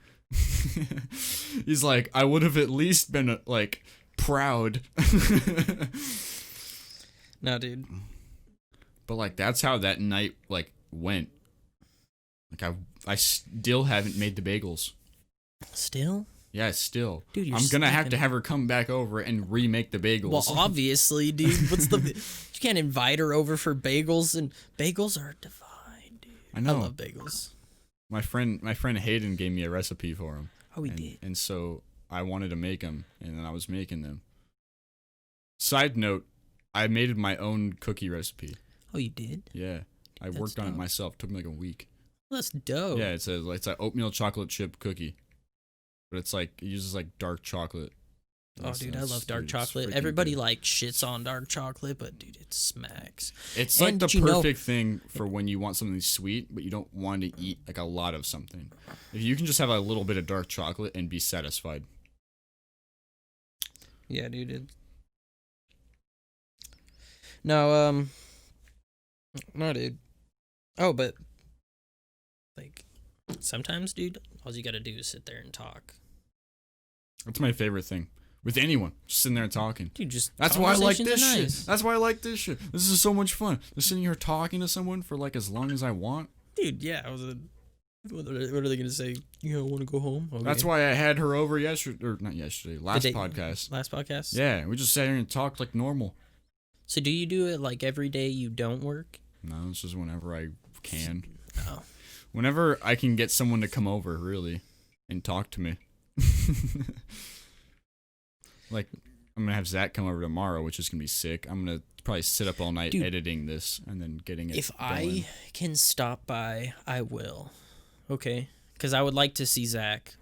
He's like, I would have at least been like proud. No, dude. But like that's how that night like went. Like I still haven't made the bagels. Still? Yeah, still. Dude, I'm gonna have to have her come back over and remake the bagels. Well, obviously, dude. You can't invite her over for bagels, and bagels are divine, dude. I know. I love bagels. My friend Hayden gave me a recipe for them. Oh, he did. And so I wanted to make them, and then I was making them. Side note, I made my own cookie recipe. Oh, you did? Yeah, I worked on it myself. It took me like a week. Well, that's dope. Yeah, it's a oatmeal chocolate chip cookie. But it's like, it uses like dark chocolate. Oh, dude, I love dark chocolate. Everybody like shits on dark chocolate, but dude, it smacks. It's like the perfect thing for when you want something sweet, but you don't want to eat like a lot of something. If you can just have a little bit of dark chocolate and be satisfied. Yeah, dude. No, dude. Oh, but like sometimes, dude, all you gotta do is sit there and talk. That's my favorite thing. With anyone, just sitting there and talking. Dude, that's why I like this nice. shit. That's why I like this shit. This is so much fun. Just sitting here talking to someone for like as long as I want. Dude, yeah, what are they gonna say? You know, want to go home? Okay. That's why I had her over yesterday, or not yesterday, last podcast. Last podcast? Yeah, we just sat here and talked like normal. So do you do it like every day you don't work? No, it's just whenever I can. Oh. Whenever I can get someone to come over, really, and talk to me. Like, I'm gonna have Zach come over tomorrow, which is gonna be sick. I'm gonna probably sit up all night editing this and then getting it. If going. I can stop by, I will. Okay? Because I would like to see Zach.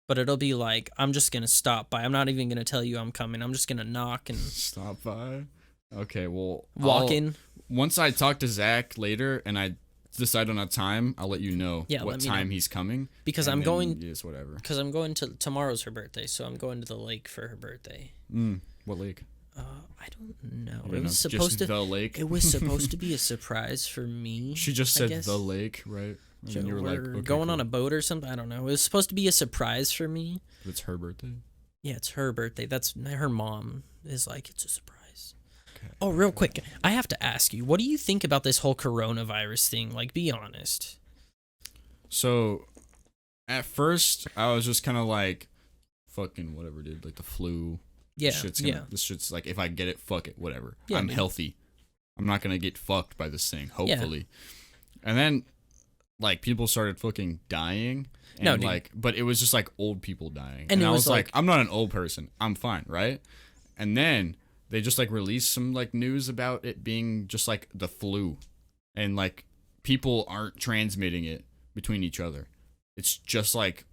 But it'll be like, I'm just gonna stop by. I'm not even gonna tell you I'm coming. I'm just gonna knock and stop by. Okay, well, walk in. Once I talk to Zach later and I decide on a time, I'll let you know what time he's coming. Because I'm going. Yes, whatever. Because I'm going to tomorrow's her birthday, so I'm going to the lake for her birthday. What lake? I don't know. It was supposed to. The lake. It was supposed to be a surprise for me. She just said the lake, right? And so you were like, okay, going on a boat or something. I don't know. It was supposed to be a surprise for me. But it's her birthday. Yeah, it's her birthday. That's her mom is like, it's a surprise. Okay. Oh, real quick, I have to ask you, what do you think about this whole coronavirus thing? Like, be honest. So, at first, I was just kind of like, fucking whatever, dude. Like the flu. Yeah. This shit's like, if I get it, fuck it, whatever. Yeah, I'm healthy. I'm not gonna get fucked by this thing, hopefully. Yeah. And then, like, people started fucking dying. And but it was just like old people dying. And I was like, I'm not an old person. I'm fine, right? And then they just like released some like news about it being just like the flu. And like people aren't transmitting it between each other. It's just like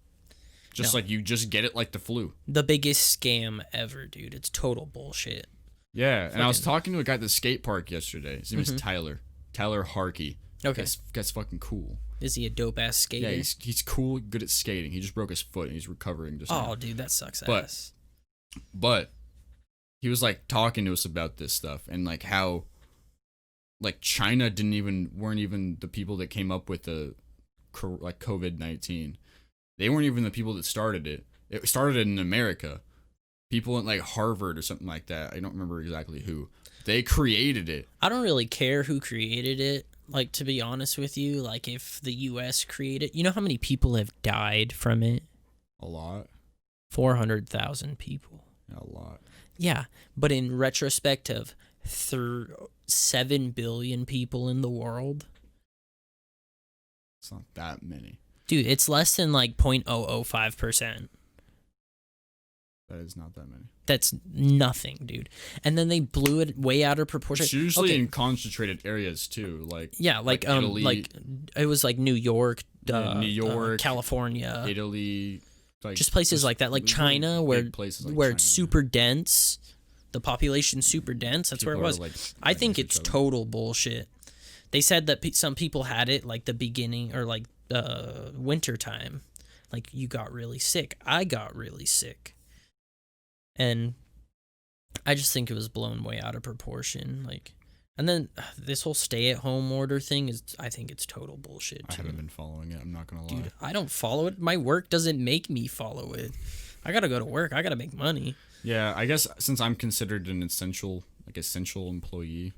like you just get it like the flu. The biggest scam ever, dude. It's total bullshit. Yeah, and I was talking to a guy at the skate park yesterday. His name is Tyler Harkey. Okay. Guy's fucking cool. Is he a dope ass skater? Yeah, he's cool, good at skating. He just broke his foot and he's recovering just now. Oh, dude, that sucks ass. But he was like talking to us about this stuff and like how like China weren't even the people that came up with the like COVID-19. They weren't even the people that started it. It started in America. People at like Harvard or something like that. I don't remember exactly who. They created it. I don't really care who created it. Like, to be honest with you, like if the U.S. created, you know how many people have died from it? A lot. 400,000 people. Yeah, a lot. Yeah, but in retrospect of 7 billion people in the world, it's not that many. Dude, it's less than like 0.005%. That is not that many. That's nothing, dude. And then they blew it way out of proportion. It's usually in concentrated areas too, like Italy, like it was like New York, New York, California, Italy, like just places like that, like China, where places like where China, it's super dense. The population's super dense. That's where it was. Like, I think it's total bullshit. They said that some people had it like the beginning or like winter time, like you got really sick. I got really sick. And I just think it was blown way out of proportion. Like, and then this whole stay-at-home order thing I think it's total bullshit too. I haven't been following it. I'm not gonna lie. Dude, I don't follow it. My work doesn't make me follow it. I gotta go to work. I gotta make money. Yeah, I guess since I'm considered an essential employee,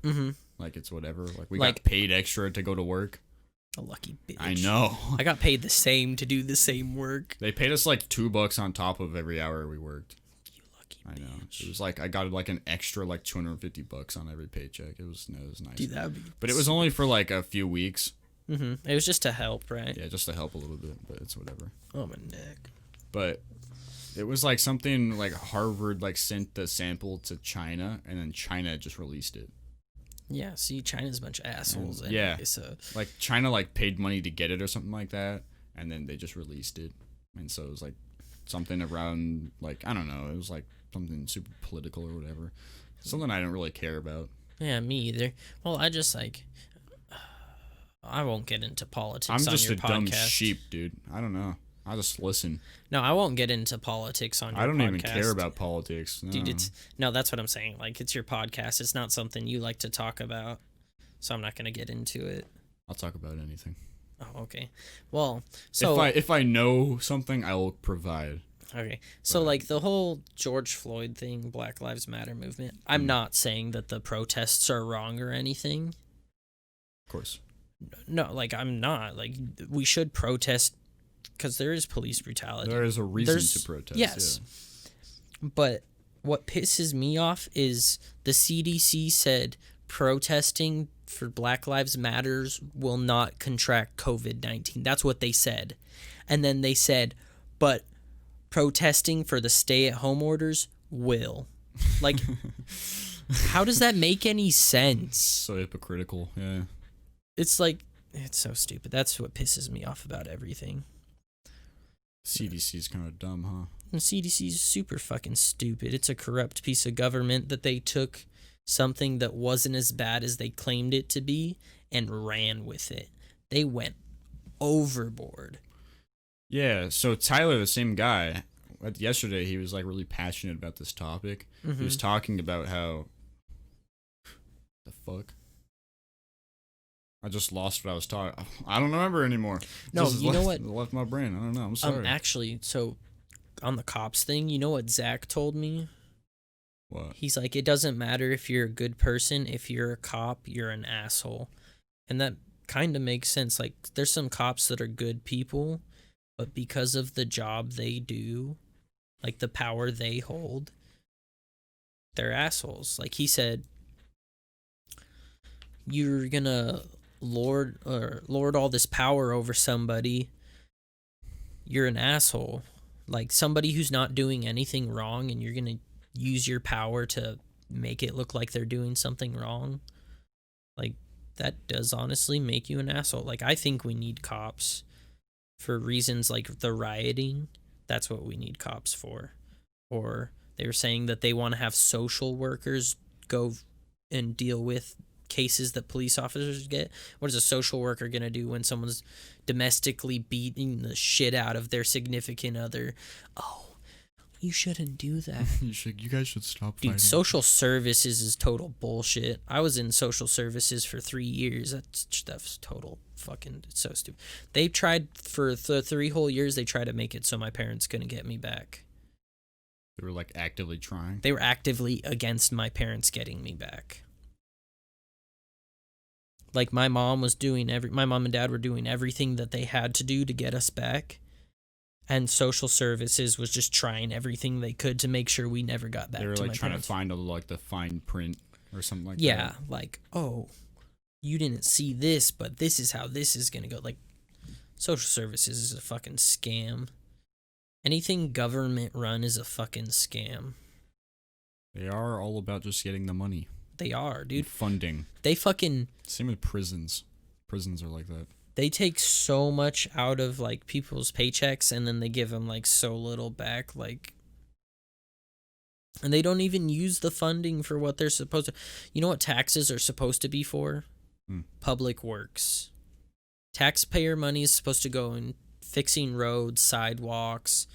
like it's whatever. Like we got paid extra to go to work. A lucky bitch. I know. I got paid the same to do the same work. They paid us like $2 on top of every hour we worked. I know. It was like I got like an extra like $250 on every paycheck. It was nice. Dude, that'd be. But it was only for like a few weeks. It was just to help, right? Yeah, just to help a little bit, but it's whatever. Oh my neck. But it was like something like Harvard like sent the sample to China, and then China just released it. Yeah. See, China's a bunch of assholes. Anyway, yeah. So. Like China like paid money to get it or something like that, and then they just released it, and so it was like something around like I don't know. It was like something super political or whatever. Something I don't really care about. Yeah, me either. Well, I just like I won't get into politics. I'm just on your a dumb podcast. sheep, dude. I don't know. I just listen. No, I won't get into politics on your podcast. I don't even care about politics. No. Dude, that's what I'm saying. Like, it's your podcast. It's not something you like to talk about. So I'm not going to get into it. I'll talk about anything. Oh, okay. Well, so if I know something, I will provide. Okay. So like the whole George Floyd thing, Black Lives Matter movement, I'm not saying that the protests are wrong or anything. Of course. No, like I'm not. Like we should protest because there is police brutality. There is a reason to protest. Yes. Yeah. But what pisses me off is the CDC said protesting for Black Lives Matters will not contract COVID-19. That's what they said. And then they said, but protesting for the stay-at-home orders will. Like, how does that make any sense? So hypocritical, yeah. It's like, it's so stupid. That's what pisses me off about everything. CDC is kind of dumb, huh? The CDC is super fucking stupid. It's a corrupt piece of government that they took something that wasn't as bad as they claimed it to be and ran with it. They went overboard. Yeah, so Tyler, the same guy, yesterday he was like really passionate about this topic. He was talking about how the fuck? I just lost what I was talking. I don't remember anymore. No, you know what? It left my brain. I don't know. I'm sorry. Actually, so on the cops thing, you know what Zach told me? What? He's like, it doesn't matter if you're a good person. If you're a cop, you're an asshole. And that kind of makes sense. Like, there's some cops that are good people, but because of the job they do, like the power they hold, they're assholes. Like he said, you're gonna lord all this power over somebody. You're an asshole. Like somebody who's not doing anything wrong, and you're gonna use your power to make it look like they're doing something wrong. Like that does honestly make you an asshole. Like I think we need cops for reasons like the rioting. That's what we need cops for. Or they were saying that they want to have social workers go and deal with cases that police officers get. What is a social worker going to do when someone's domestically beating the shit out of their significant other? Oh, You shouldn't do that. You guys should stop Dude, fighting. social services is total bullshit. I was in social services for 3 years. That stuff's total fucking, it's so stupid. They tried for the 3 whole years, they tried to make it so my parents couldn't get me back. They were like actively trying. They were actively against my parents getting me back. Like my mom and dad were doing everything that they had to do to get us back. And social services was just trying everything they could to make sure we never got back They were to like my trying parents. to find the fine print or something like that. Yeah, like, oh, you didn't see this, but this is how this is gonna go. Like, social services is a fucking scam. Anything government run is a fucking scam. They are all about just getting the money. They are, And dude. funding. They fucking, Same with prisons. Prisons are like that. they take so much out of, like, people's paychecks, and then they give them, like, so little back, like, and they don't even use the funding for what they're supposed to. You know what taxes are supposed to be for? Public works. Taxpayer money is supposed to go in fixing roads, sidewalks,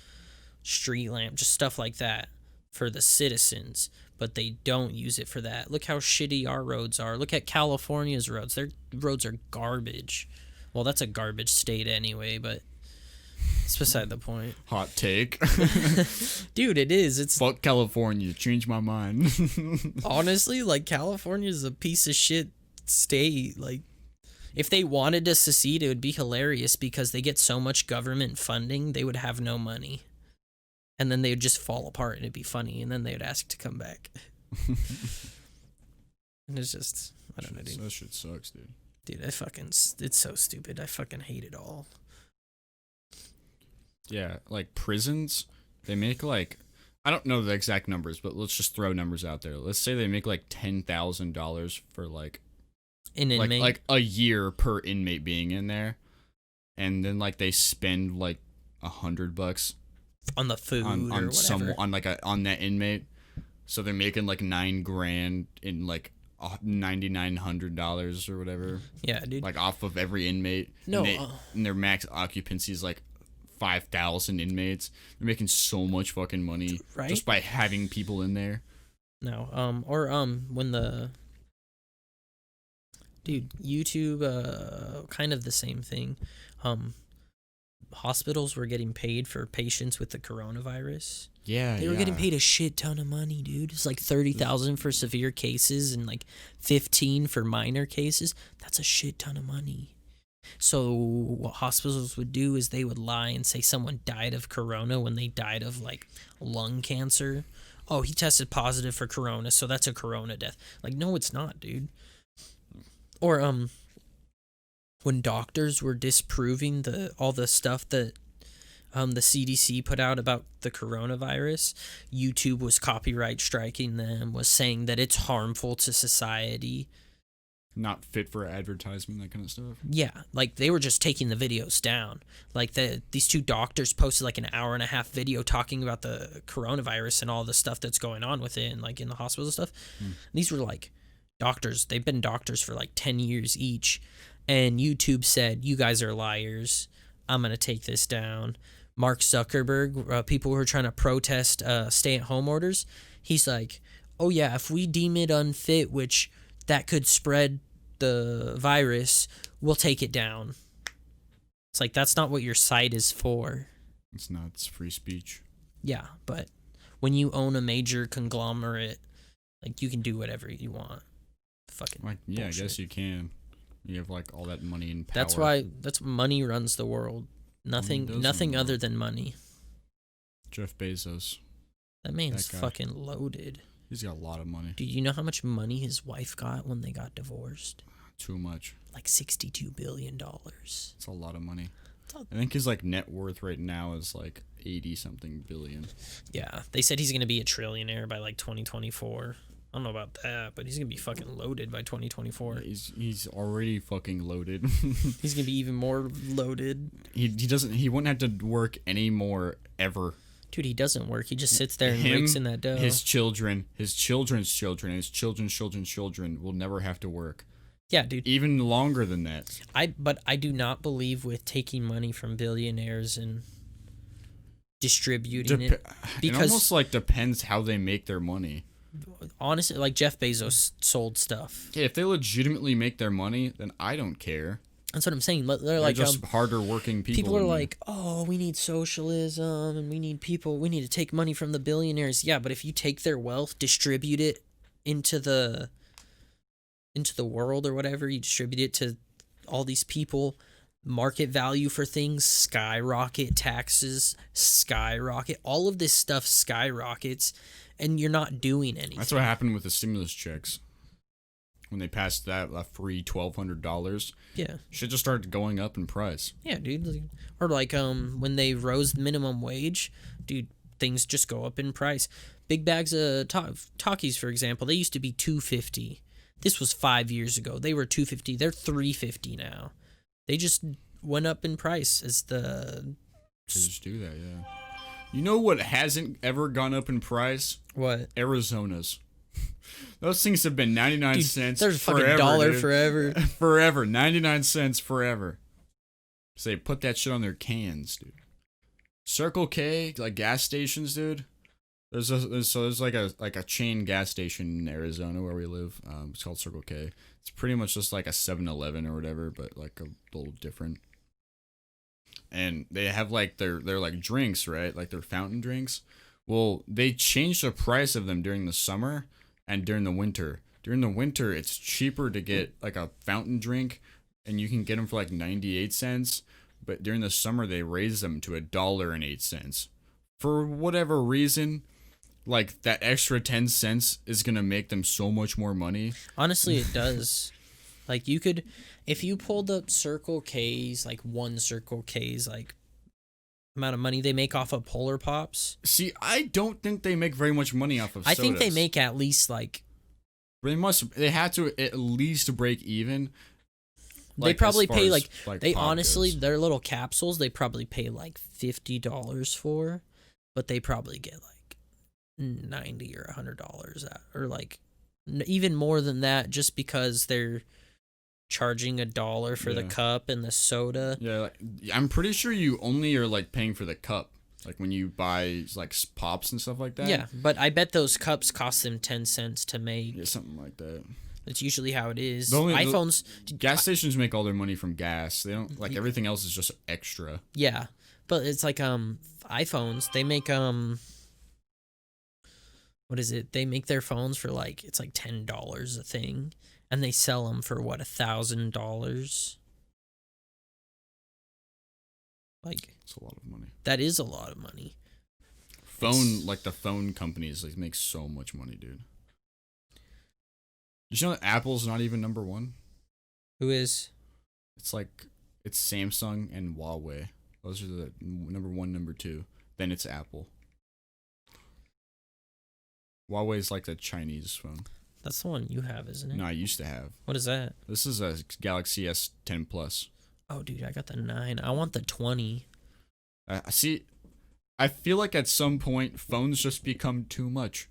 street lamp, just stuff like that for the citizens, but they don't use it for that. Look how shitty our roads are. Look at California's roads. Their roads are garbage. Well, that's a garbage state anyway, but it's beside the point. Hot take. Dude, it is. It's Fuck California. Change my mind. honestly, like, California's a piece of shit state. Like, if they wanted to secede, it would be hilarious because they get so much government funding, they would have no money. And then they would just fall apart and it'd be funny, and then they would ask to come back. And it's just, I don't know, dude. That shit sucks, dude. Dude, it's so stupid. I fucking hate it all. Yeah, like prisons, they make like, I don't know the exact numbers, but let's just throw numbers out there. Let's say they make like $10,000 for like An inmate. like a year per inmate being in there, and then like they spend like $100 on the food on or whatever. on that inmate, so they're making like $9,000 in like $9,900 or whatever, Yeah, dude. like off of every inmate. No, and their max occupancy is like 5,000 inmates. They're making so much fucking money Right? just by having people in there. No, when the dude, YouTube, kind of the same thing. Hospitals were getting paid for patients with the coronavirus. Yeah, They were getting paid a shit ton of money, dude. It's like 30,000 for severe cases and like 15 for minor cases. That's a shit ton of money. So what hospitals would do is they would lie and say someone died of corona when they died of like lung cancer. Oh, he tested positive for corona, so that's a corona death. Like, no, it's not, dude. Or when doctors were disproving all the stuff that the CDC put out about the coronavirus, YouTube was copyright striking them, was saying that it's harmful to society. Not fit for advertisement, that kind of stuff. Yeah, like they were just taking the videos down. Like these 2 doctors posted like an hour-and-a-half video talking about the coronavirus and all the stuff that's going on with it and like in the hospital and stuff. These were like doctors. They've been doctors for like 10 years each. And YouTube said, you guys are liars. I'm going to take this down. Mark Zuckerberg, people who are trying to protest stay-at-home orders, he's like, oh yeah, if we deem it unfit, which that could spread the virus, we'll take it down. It's like, that's not what your site is for. It's not. It's free speech. Yeah, but when you own a major conglomerate, like, you can do whatever you want. Fucking Like, yeah, bullshit. I guess you can. You have like all that money and power. That's money runs the world. Nothing does run nothing the other world. than money. Jeff Bezos. That man's That guy. fucking loaded. He's got a lot of money. Dude, you know how much money his wife got when they got divorced? Too much. Like $62 billion. It's a lot of money. It's all- I think his like net worth right now is like 80 something billion. Yeah, they said he's gonna be a trillionaire by like 2024. I don't know about that, but he's gonna be fucking loaded by 2024. He's already fucking loaded. He's gonna be even more loaded. He wouldn't have to work anymore ever. Dude, he doesn't work. He just sits there and Him, rakes in that dough. His children, his children's children, and his children's children will never have to work. Yeah, dude. Even longer than that. But I do not believe with taking money from billionaires and distributing it. It Because almost like depends how they make their money. honestly, like Jeff Bezos sold stuff. Yeah, if they legitimately make their money, then I don't care. That's what I'm saying. They're They're like just harder working people. people are than me. like, oh, we need socialism and we need to take money from the billionaires. Yeah, but if you take their wealth, distribute it into the world or whatever, you distribute it to all these people, market value for things skyrocket, taxes skyrocket, all of this stuff skyrockets, and you're not doing anything. That's what happened with the stimulus checks. When they passed that free $1,200, Yeah. shit just started going up in price. Yeah, dude. Or like when they rose minimum wage, dude, things just go up in price. Big bags of Takis, for example, they used to be $2.50. This was 5 years ago. They were $2.50. They're $3.50 now. They just went up in price as the. They just do that, yeah. You know what hasn't ever gone up in price? What? Arizona's. Those things have been 99 Dude, cents there's a fucking forever, dollar dude. forever. Forever. 99 cents forever. So they put that shit on their cans, dude. Circle K, like gas stations, dude. There's like a chain gas station in Arizona where we live. It's called Circle K. It's pretty much just like a 7-Eleven or whatever, but like a little different. And they have like their like drinks, right? Like their fountain drinks. Well, they changed the price of them during the summer and during the winter. During the winter, it's cheaper to get like a fountain drink, and you can get them for like 98 cents. But during the summer, they raise them to $1.08. For whatever reason, like that extra 10 cents is gonna make them so much more money. Honestly, it does. Like you could, if you pulled up Circle K's, like one Circle K's, like amount of money they make off of Polar Pops. See, I don't think they make very much money off of I sodas. think they make at least like. They had to at least break even. They Like, probably as far pay as, like they pop honestly goes. their little capsules they probably pay like $50 for, but they probably get like $90 or $100 or like even more than that just because they're charging $1 for the Yeah. cup and the soda. Yeah, like, I'm pretty sure you only are like paying for the cup, like when you buy like pops and stuff like that. Yeah, but I bet those cups cost them 10 cents to make. Yeah, something like that. That's usually how it is. The only- iPhones, Gas stations make all their money from gas. They don't like everything else is just extra. yeah, but it's like iPhones. They make what is it? They make their phones for like it's like $10 a thing, and they sell them for what $1,000. Like It's a lot of money. that is a lot of money. Like the phone companies, like make so much money, dude. Did you know that Apple's not even number one? Who is? It's Samsung and Huawei. Those are the number one, number two. Then it's Apple. Huawei's like the Chinese phone. That's the one you have, isn't it? No, I used to have. What is that? This is a Galaxy S10 Plus. Oh, dude, I got the 9. I want the 20. I see. I feel like at some point phones just become too much.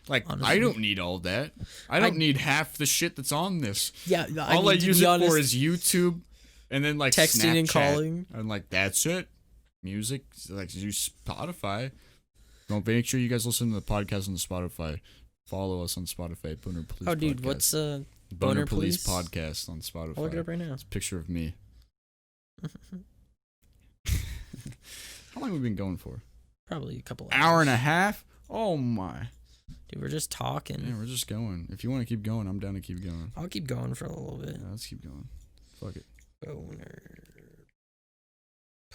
Like Honestly. I don't need all that. I don't need half the shit that's on this. Yeah, All I mean, to use be it honest, for is YouTube, and then like texting and Snapchat. calling. And like that's it. Music, like use Spotify. Don't make sure you guys listen to the podcast on Spotify. Follow us on Spotify. Boner Police. Oh, dude, Podcast. what's Boner Police? Police podcast on Spotify? I'll look it up right now. It's a picture of me. How long have we been going for? Probably a couple Hour and a hours. half? Oh my. Dude, we're just talking. Yeah, we're just going. If you want to keep going, I'm down to keep going. I'll keep going for a little bit. Yeah, let's keep going. Fuck it. Boner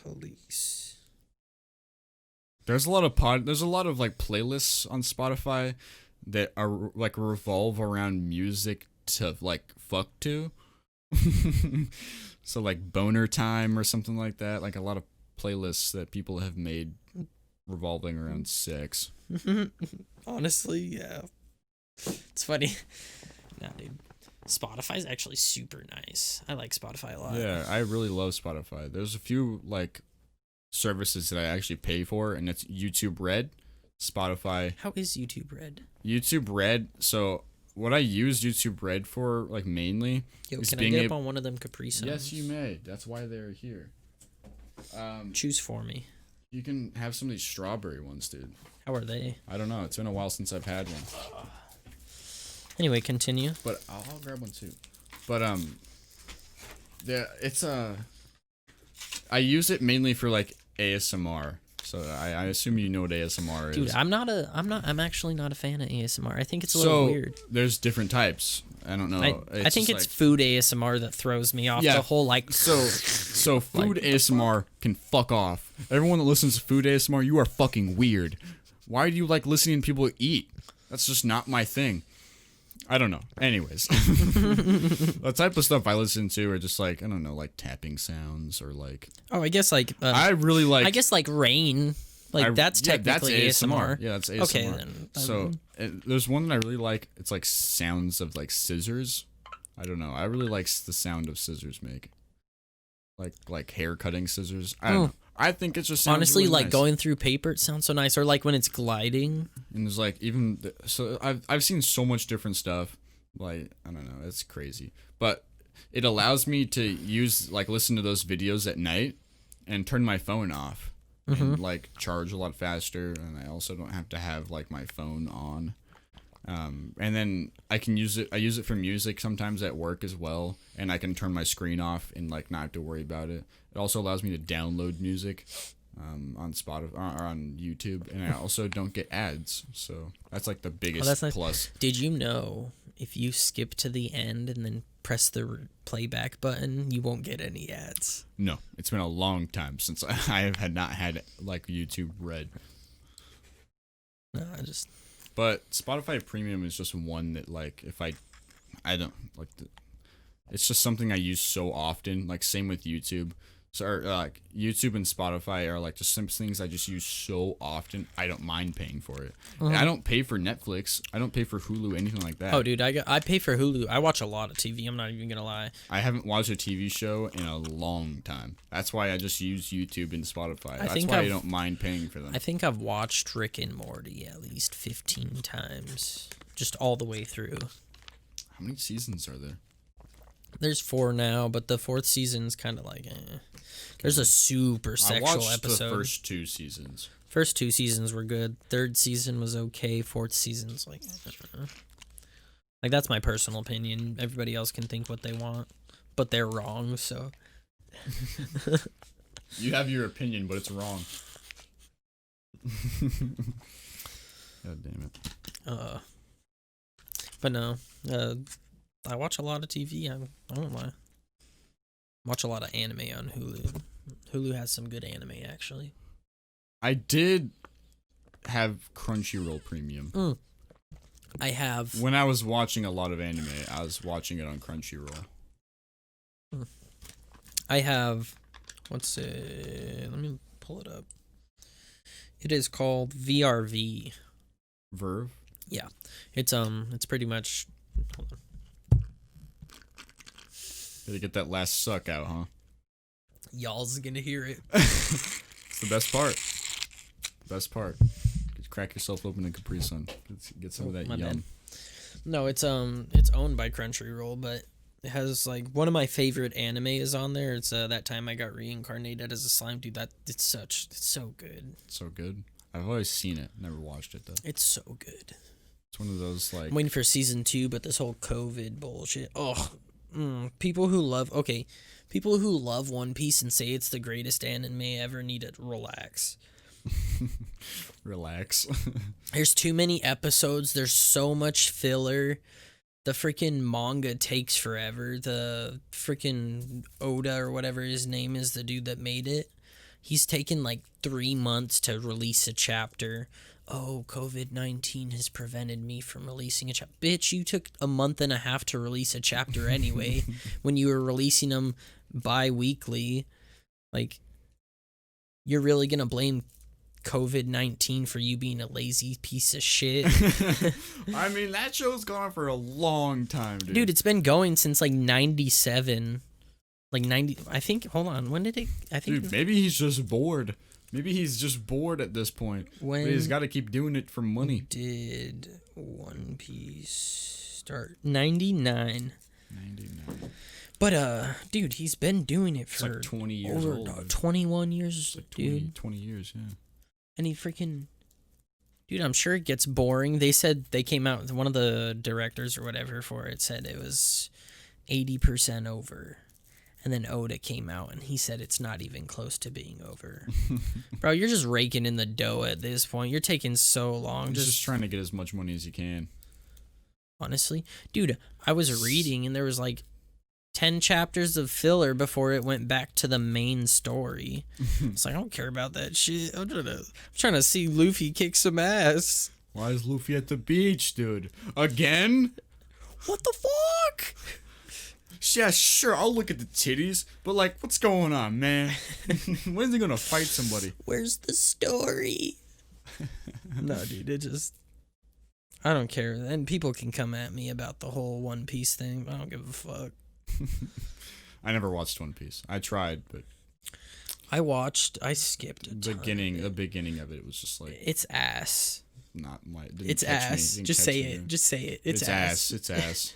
Police. There's a lot of like playlists on Spotify that are like revolve around music to like fuck to. So like boner time or something like that. Like a lot of playlists that people have made revolving around sex. Honestly, yeah. It's funny. Nah, dude. Spotify's actually super nice. I like Spotify a lot. Yeah, I really love Spotify. There's a few like services that I actually pay for, and it's YouTube Red, Spotify. How is YouTube Red? YouTube Red. So what I use YouTube Red for, like mainly, Yo, is can I being get able. up on one of them Capri Suns? Yes, you may. That's why they're here. Choose for me. You can have some of these strawberry ones, dude. How are they? I don't know. It's been a while since I've had one. Anyway, continue. But I'll grab one too. But yeah, it's I use it mainly for like ASMR. So I assume you know what ASMR is. Dude, I'm actually not a fan of ASMR. I think it's a little weird. There's different types. I don't know. I think it's food ASMR that throws me off. The whole like. So food ASMR can fuck off. Everyone that listens to food ASMR, you are fucking weird. Why do you like listening to people eat? That's just not my thing. I don't know. Anyways, the type of stuff I listen to are just like, I don't know, like tapping sounds or like. Oh, I guess like. I really like. I guess like rain. Like that's technically that's ASMR. Yeah, that's ASMR. Okay, then. So there's one that I really like. It's like sounds of like scissors. I don't know. I really like the sound of scissors make. Like hair cutting scissors. I don't know. I think it just sounds honestly really like nice. Going through paper. It sounds so nice. Or like when it's gliding. And there's like so I've seen so much different stuff. Like I don't know. It's crazy. But it allows me to listen to those videos at night and turn my phone off. And like charge a lot faster, and I also don't have to have like my phone on. And then I can use it. I use it for music sometimes at work as well, and I can turn my screen off and like not have to worry about it. It also allows me to download music on Spotify or on YouTube, and I also don't get ads. So that's like the biggest that's nice. plus. Did you know if you skip to the end and then press the playback button, you won't get any ads? No, it's been a long time since I have not had like YouTube Red. No, But Spotify Premium is just one that like if I don't like it's just something I use so often. Like same with YouTube. So like YouTube and Spotify are like just some things I just use so often. I don't mind paying for it. And I don't pay for Netflix. I don't pay for Hulu, anything like that. Oh, dude, I pay for Hulu. I watch a lot of TV. I'm not even gonna lie. I haven't watched a TV show in a long time. That's why I just use YouTube and Spotify. That's why I don't mind paying for them. I think I've watched Rick and Morty at least 15 times, just all the way through. How many seasons are there? There's 4 now, but the 4th season's kind of like, There's a super sexual I watched episode. the first 2 seasons. First 2 seasons were good. 3rd season was okay. 4th season's like, like that's my personal opinion. Everybody else can think what they want, but they're wrong. So you have your opinion, but it's wrong. God damn it. But no, I watch a lot of TV. I don't lie. Watch a lot of anime on Hulu. Hulu has some good anime, actually. I did have Crunchyroll Premium. I have. When I was watching a lot of anime, I was watching it on Crunchyroll. I have. What's it? Let me pull it up. It is called VRV. Verve? Yeah. It's pretty much. Hold on. Gotta get that last suck out, huh? Y'all's gonna hear it. It's the best part. Best part. Just crack yourself open in Capri Sun. Get some of that yum. Bad. No, it's owned by Crunchyroll, but it has like one of my favorite anime is on there. It's That Time I Got Reincarnated as a Slime. Dude, it's so good. So good. I've always seen it, never watched it though. It's so good. It's one of those like I'm waiting for season 2, but this whole COVID bullshit. Oh, people who love One Piece and say it's the greatest anime ever need to relax. Relax. There's too many episodes. There's so much filler. The freaking manga takes forever. The freaking Oda or whatever his name is, the dude that made it, he's taken like 3 months to release a chapter. Oh, COVID-19 has prevented me from releasing a chapter. Bitch, you took a month and a half to release a chapter anyway when you were releasing them bi-weekly. Like, you're really going to blame COVID-19 for you being a lazy piece of shit? I mean, that show's gone on for a long time, dude. Dude, it's been going since like 97. Like 90, I think, hold on, when did it, I think. Dude, maybe he's just bored. Maybe he's just bored at this point. When but he's got to keep doing it for money. Did One Piece start? 99. 99. But dude, he's been doing it It's for like 20 years over old. 21 years, Like 20, dude. 20 years, yeah. And he freaking, dude, I'm sure it gets boring. They said they came out, one of the directors or whatever for it said it was 80% over. And then Oda came out and he said it's not even close to being over. Bro, you're just raking in the dough at this point. You're taking so long. He's just trying to get as much money as he can. Honestly, dude, I was reading and there was like 10 chapters of filler before it went back to the main story. It's like, I don't care about that shit. I'm trying to see Luffy kick some ass. Why is Luffy at the beach, dude? Again? What the fuck? Yeah, sure, I'll look at the titties, but like, what's going on, man? When's he gonna fight somebody? Where's the story? No, dude, it just... I don't care. And people can come at me about the whole One Piece thing. I don't give a fuck. I never watched One Piece. I tried, but I skipped a ton the of it. beginning of it was just like It's ass. not my. Didn't It's catch me, ass. didn't Just catch say me. it. Just say it. It's ass. ass. It's ass.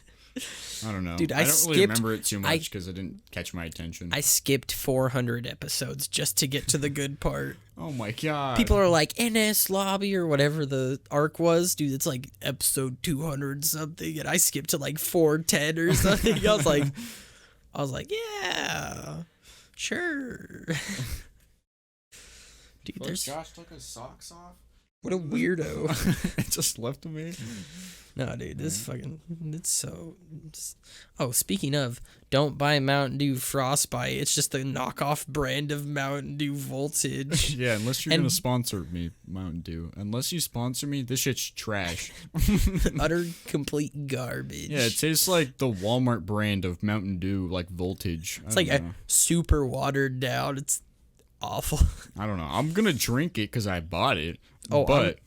I don't know, Dude, I I don't really skipped- remember it too much because it didn't catch my attention. I skipped 400 episodes just to get to the good part. Oh my god! People are like, NS Lobby or whatever the arc was. Dude, it's like episode 200 something. And I skipped to like 410 or something. I was like, yeah, sure. Dude, there's... Josh took his socks off. What a weirdo. It just left me. No, dude, this fucking... It's so... Oh, speaking of, don't buy Mountain Dew Frostbite. It's just a knockoff brand of Mountain Dew Voltage. Yeah, unless you're And- gonna sponsor me, Mountain Dew. Unless you sponsor me, this shit's trash. Utter complete garbage. Yeah, it tastes like the Walmart brand of Mountain Dew, like Voltage. It's like a super watered down. It's awful. I don't know. I'm gonna drink it because I bought it. Oh, but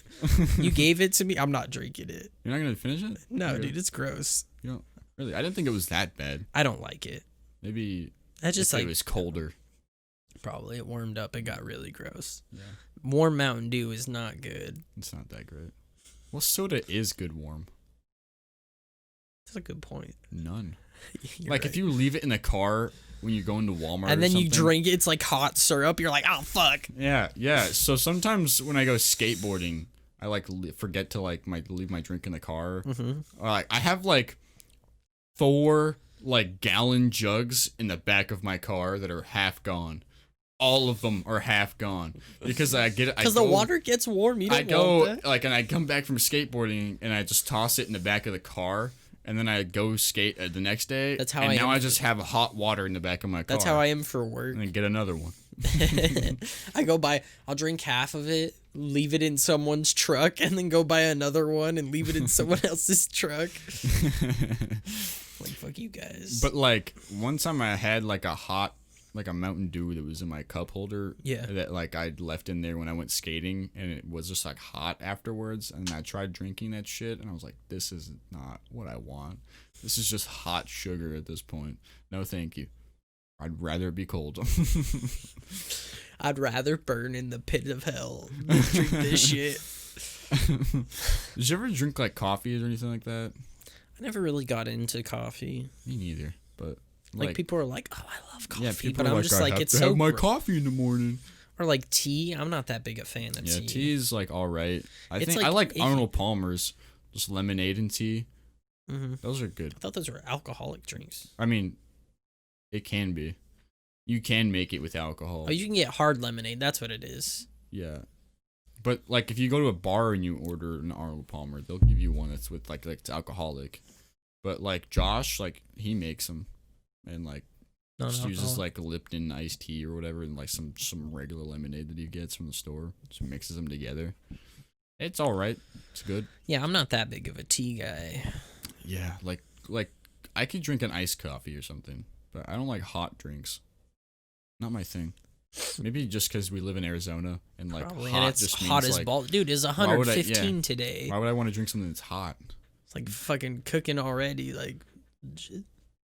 You gave it to me. I'm not drinking it. you're not gonna finish it? No, Okay. dude, it's gross. You don't really. I didn't think it was that bad. I don't like it. Maybe That just if like it was colder. probably it warmed up. It got really gross. Yeah, Warm Mountain Dew is not good. it's not that great. Well, soda is good warm. That's a good point. None. You're Like right. if you leave it in the car when you go into Walmart, and then or you something, drink it, it's like hot syrup. You're like, oh fuck. Yeah. So sometimes when I go skateboarding, I like forget to like leave my drink in the car. Mm-hmm. Or, like I have like 4 like gallon jugs in the back of my car that are half gone. All of them are half gone because I get it Because the water gets warm. You don't I go want that. like, and I come back from skateboarding and I just toss it in the back of the car. And then I go skate the next day. That's how and I now am I just have hot water in the back of my car. That's how I am for work. And then get another one. I go buy, I'll drink half of it, leave it in someone's truck, and then go buy another one and leave it in someone else's truck. Like, fuck you guys. But like one time I had like a Mountain Dew that was in my cup holder. Yeah. That like I'd left in there when I went skating, and it was just like hot afterwards. And I tried drinking that shit, and I was like, this is not what I want. This is just hot sugar at this point. No, thank you. I'd rather it be cold. I'd rather burn in the pit of hell than drink this shit. Did you ever drink like coffee or anything like that? I never really got into coffee. Me neither. But Like people are like, oh, I love coffee, yeah, people but are I'm like, just I like, have it's to so have my gro- coffee in the morning. Or like tea. I'm not that big a fan of Yeah, tea. tea is like all right. I It's think like I like iffy. Arnold Palmer's, just lemonade and tea. Mm-hmm. Those are good. I thought those were alcoholic drinks. I mean, it can be. You can make it with alcohol. Oh, you can get hard lemonade. That's what it is. Yeah. But like if you go to a bar and you order an Arnold Palmer, they'll give you one that's with like it's alcoholic. But like Josh, like he makes them and like just uses like a Lipton iced tea or whatever and like some regular lemonade that he gets from the store. Just mixes them together. It's all right. It's good. Yeah, I'm not that big of a tea guy. Yeah, like I could drink an iced coffee or something, but I don't like hot drinks. Not my thing. Maybe just because we live in Arizona and like Probably, hot and it's just hot means as like, ball. Dude, it's would I- 115 yeah. today. Why would I want to drink something that's hot? It's like fucking cooking already. Like, shit.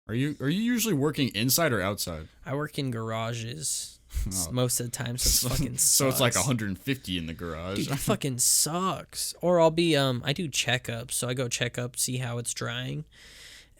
Are you usually working inside or outside? I work in garages Oh. most of the time, so it fucking sucks. So it's like 150 in the garage. Dude, it fucking sucks. Or I'll be I do checkups, so I go check up, see how it's drying,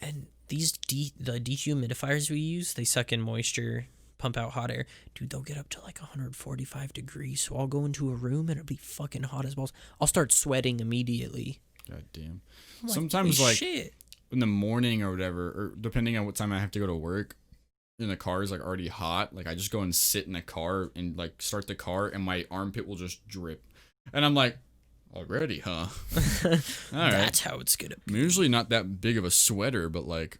and the dehumidifiers we use, they suck in moisture, pump out hot air. Dude, they'll get up to like 145 degrees. So I'll go into a room and it'll be fucking hot as balls. I'll start sweating immediately. God damn. I'm like, Sometimes holy like shit. in the morning or whatever, or depending on what time I have to go to work, and the car is like already hot, like I just go and sit in the car and like start the car and my armpit will just drip. And I'm like, already, huh? All right. That's how it's gonna be. I'm usually not that big of a sweater, but like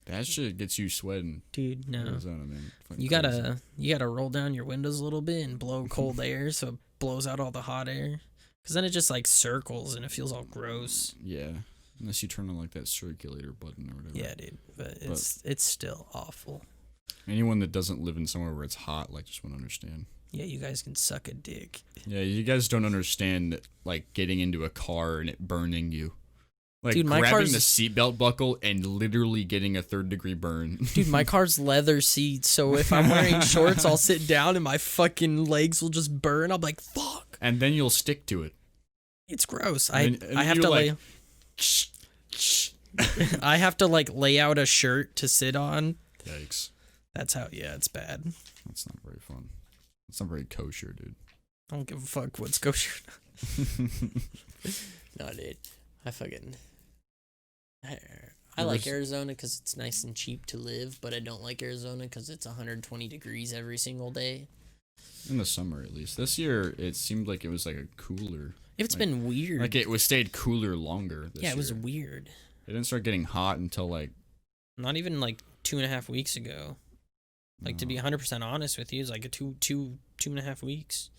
that shit gets you sweating. Dude, no. Arizona, man. Fucking You crazy. gotta roll down your windows a little bit and blow cold air so it blows out all the hot air. Cause then it just like circles and it feels all gross. Yeah. Unless you turn on like that circulator button or whatever. Yeah, dude. But it's still awful. Anyone that doesn't live in somewhere where it's hot, like, just won't understand. Yeah, you guys can suck a dick. Yeah, you guys don't understand, like, getting into a car and it burning you. Like, Dude, my grabbing car's- the seatbelt buckle and literally getting a 3rd-degree burn. Dude, my car's leather seats, so if I'm wearing shorts, I'll sit down and my fucking legs will just burn. I'll be like, fuck. And then you'll stick to it. It's gross. And I have you're to like, I have to like lay out a shirt to sit on. Yikes. That's how, yeah, it's bad. That's not very fun. It's not very kosher, dude. I don't give a fuck what's kosher. No, dude. I like Arizona because it's nice and cheap to live, but I don't like Arizona because it's 120 degrees every single day. In the summer, at least. This year, it seemed like it was like a cooler. It's been weird. Like it was stayed cooler longer this year. Yeah, it was weird. It didn't start getting hot until like... Not even like 2.5 weeks ago. Like, to be 100% honest with you, it's like a 2.5 weeks.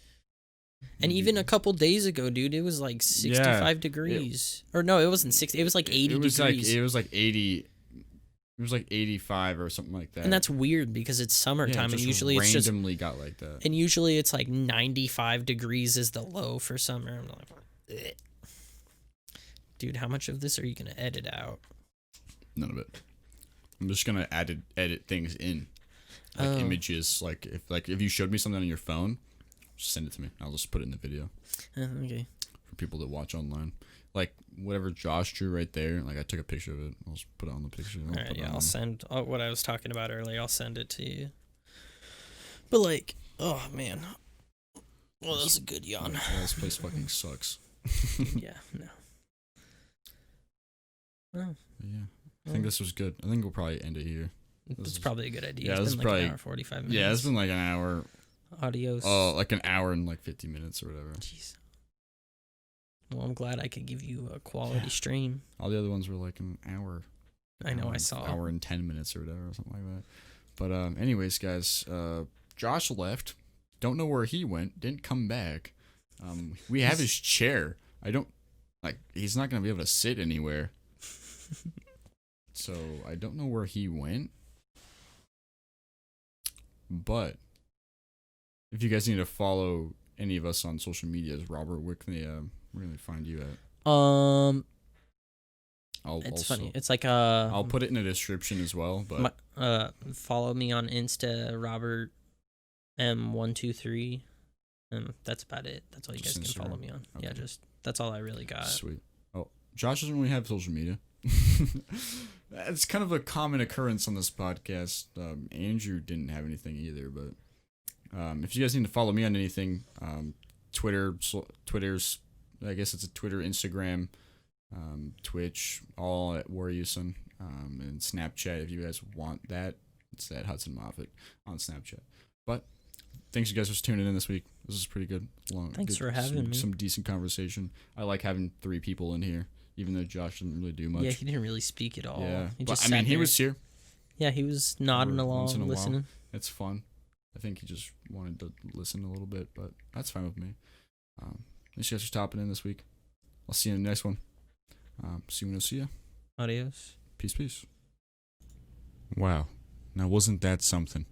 And even a couple days ago, dude, it was like 65 degrees. Or no, it wasn't 60. It was like 80 degrees. It was like 80. It was like 85 or something like that. And that's weird because it's summertime, and usually it's just randomly got like that. And usually it's like 95 degrees is the low for summer. I'm like, ugh. Dude, how much of this are you gonna edit out? None of it. I'm just gonna edit things in, like images. Like if you showed me something on your phone, just send it to me. I'll just put it in the video. Okay. For people that watch online, like whatever Josh drew right there. Like I took a picture of it. I'll just put it on the picture. All right, yeah, I'll send what I was talking about earlier. I'll send it to you. But like, oh man, well, that was a good yawn. Yeah, this place fucking sucks. Yeah, no. Oh, Yeah, I think this was good. I think we'll probably end it here. That's probably a good idea. Yeah, It's this been is like probably an hour 45 minutes. Yeah, it's been like an hour. Adios. Oh, like an hour and like 50 minutes or whatever. Jeez. Well, I'm glad I could give you a quality stream. All the other ones were like an hour. I know, I saw. Hour and 10 minutes or whatever, or something like that. But anyways, guys, Josh left. Don't know where he went. Didn't come back. We have his chair. I don't like. He's not gonna be able to sit anywhere. So I don't know where he went. But if you guys need to follow any of us on social medias, Robert, where can they find you at? It's funny. It's like I'll put it in the description as well. But follow me on Insta, Robert M123. That's about it. That's all you guys Just can follow Instagram? me on. Okay. Yeah, just that's all I really got. Sweet. Oh, Josh doesn't really have social media. It's kind of a common occurrence on this podcast. Andrew didn't have anything either, but if you guys need to follow me on anything, Twitter's, I guess it's a Twitter, Instagram, Twitch, all at Warriuson, and Snapchat if you guys want that. It's at Hudson Moffat on Snapchat. But thanks you guys for tuning in this week. This is pretty good. Thanks for having me. Some decent conversation. I like having 3 people in here, even though Josh didn't really do much. Yeah, he didn't really speak at all. Yeah, He but just I mean, sat he there. was here. Yeah, he was nodding Every once in a along, while. listening. It's fun. I think he just wanted to listen a little bit, but that's fine with me. Thanks you guys for stopping in this week. I'll see you in the next one. See you when I see you. Adios. Peace, peace. Wow. Now, wasn't that something?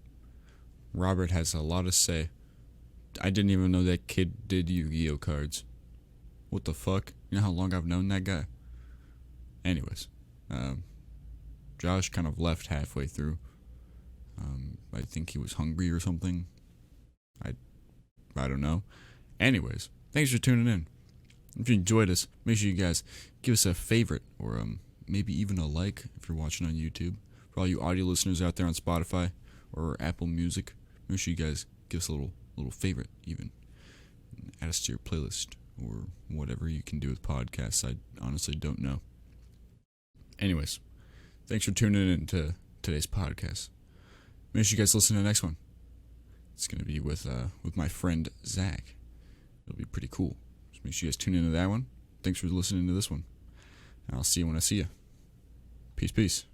Robert has a lot to say. I didn't even know that kid did Yu-Gi-Oh cards. What the fuck? You know how long I've known that guy? Anyways, Josh kind of left halfway through. I think he was hungry or something. I don't know. Anyways, thanks for tuning in. If you enjoyed us, make sure you guys give us a favorite or maybe even a like if you're watching on YouTube. For all you audio listeners out there on Spotify or Apple Music, make sure you guys give us a little favorite even. Add us to your playlist or whatever you can do with podcasts. I honestly don't know. Anyways, thanks for tuning in to today's podcast. Make sure you guys listen to the next one. It's going to be with my friend Zach. It'll be pretty cool. So make sure you guys tune into that one. Thanks for listening to this one. And I'll see you when I see you. Peace, peace.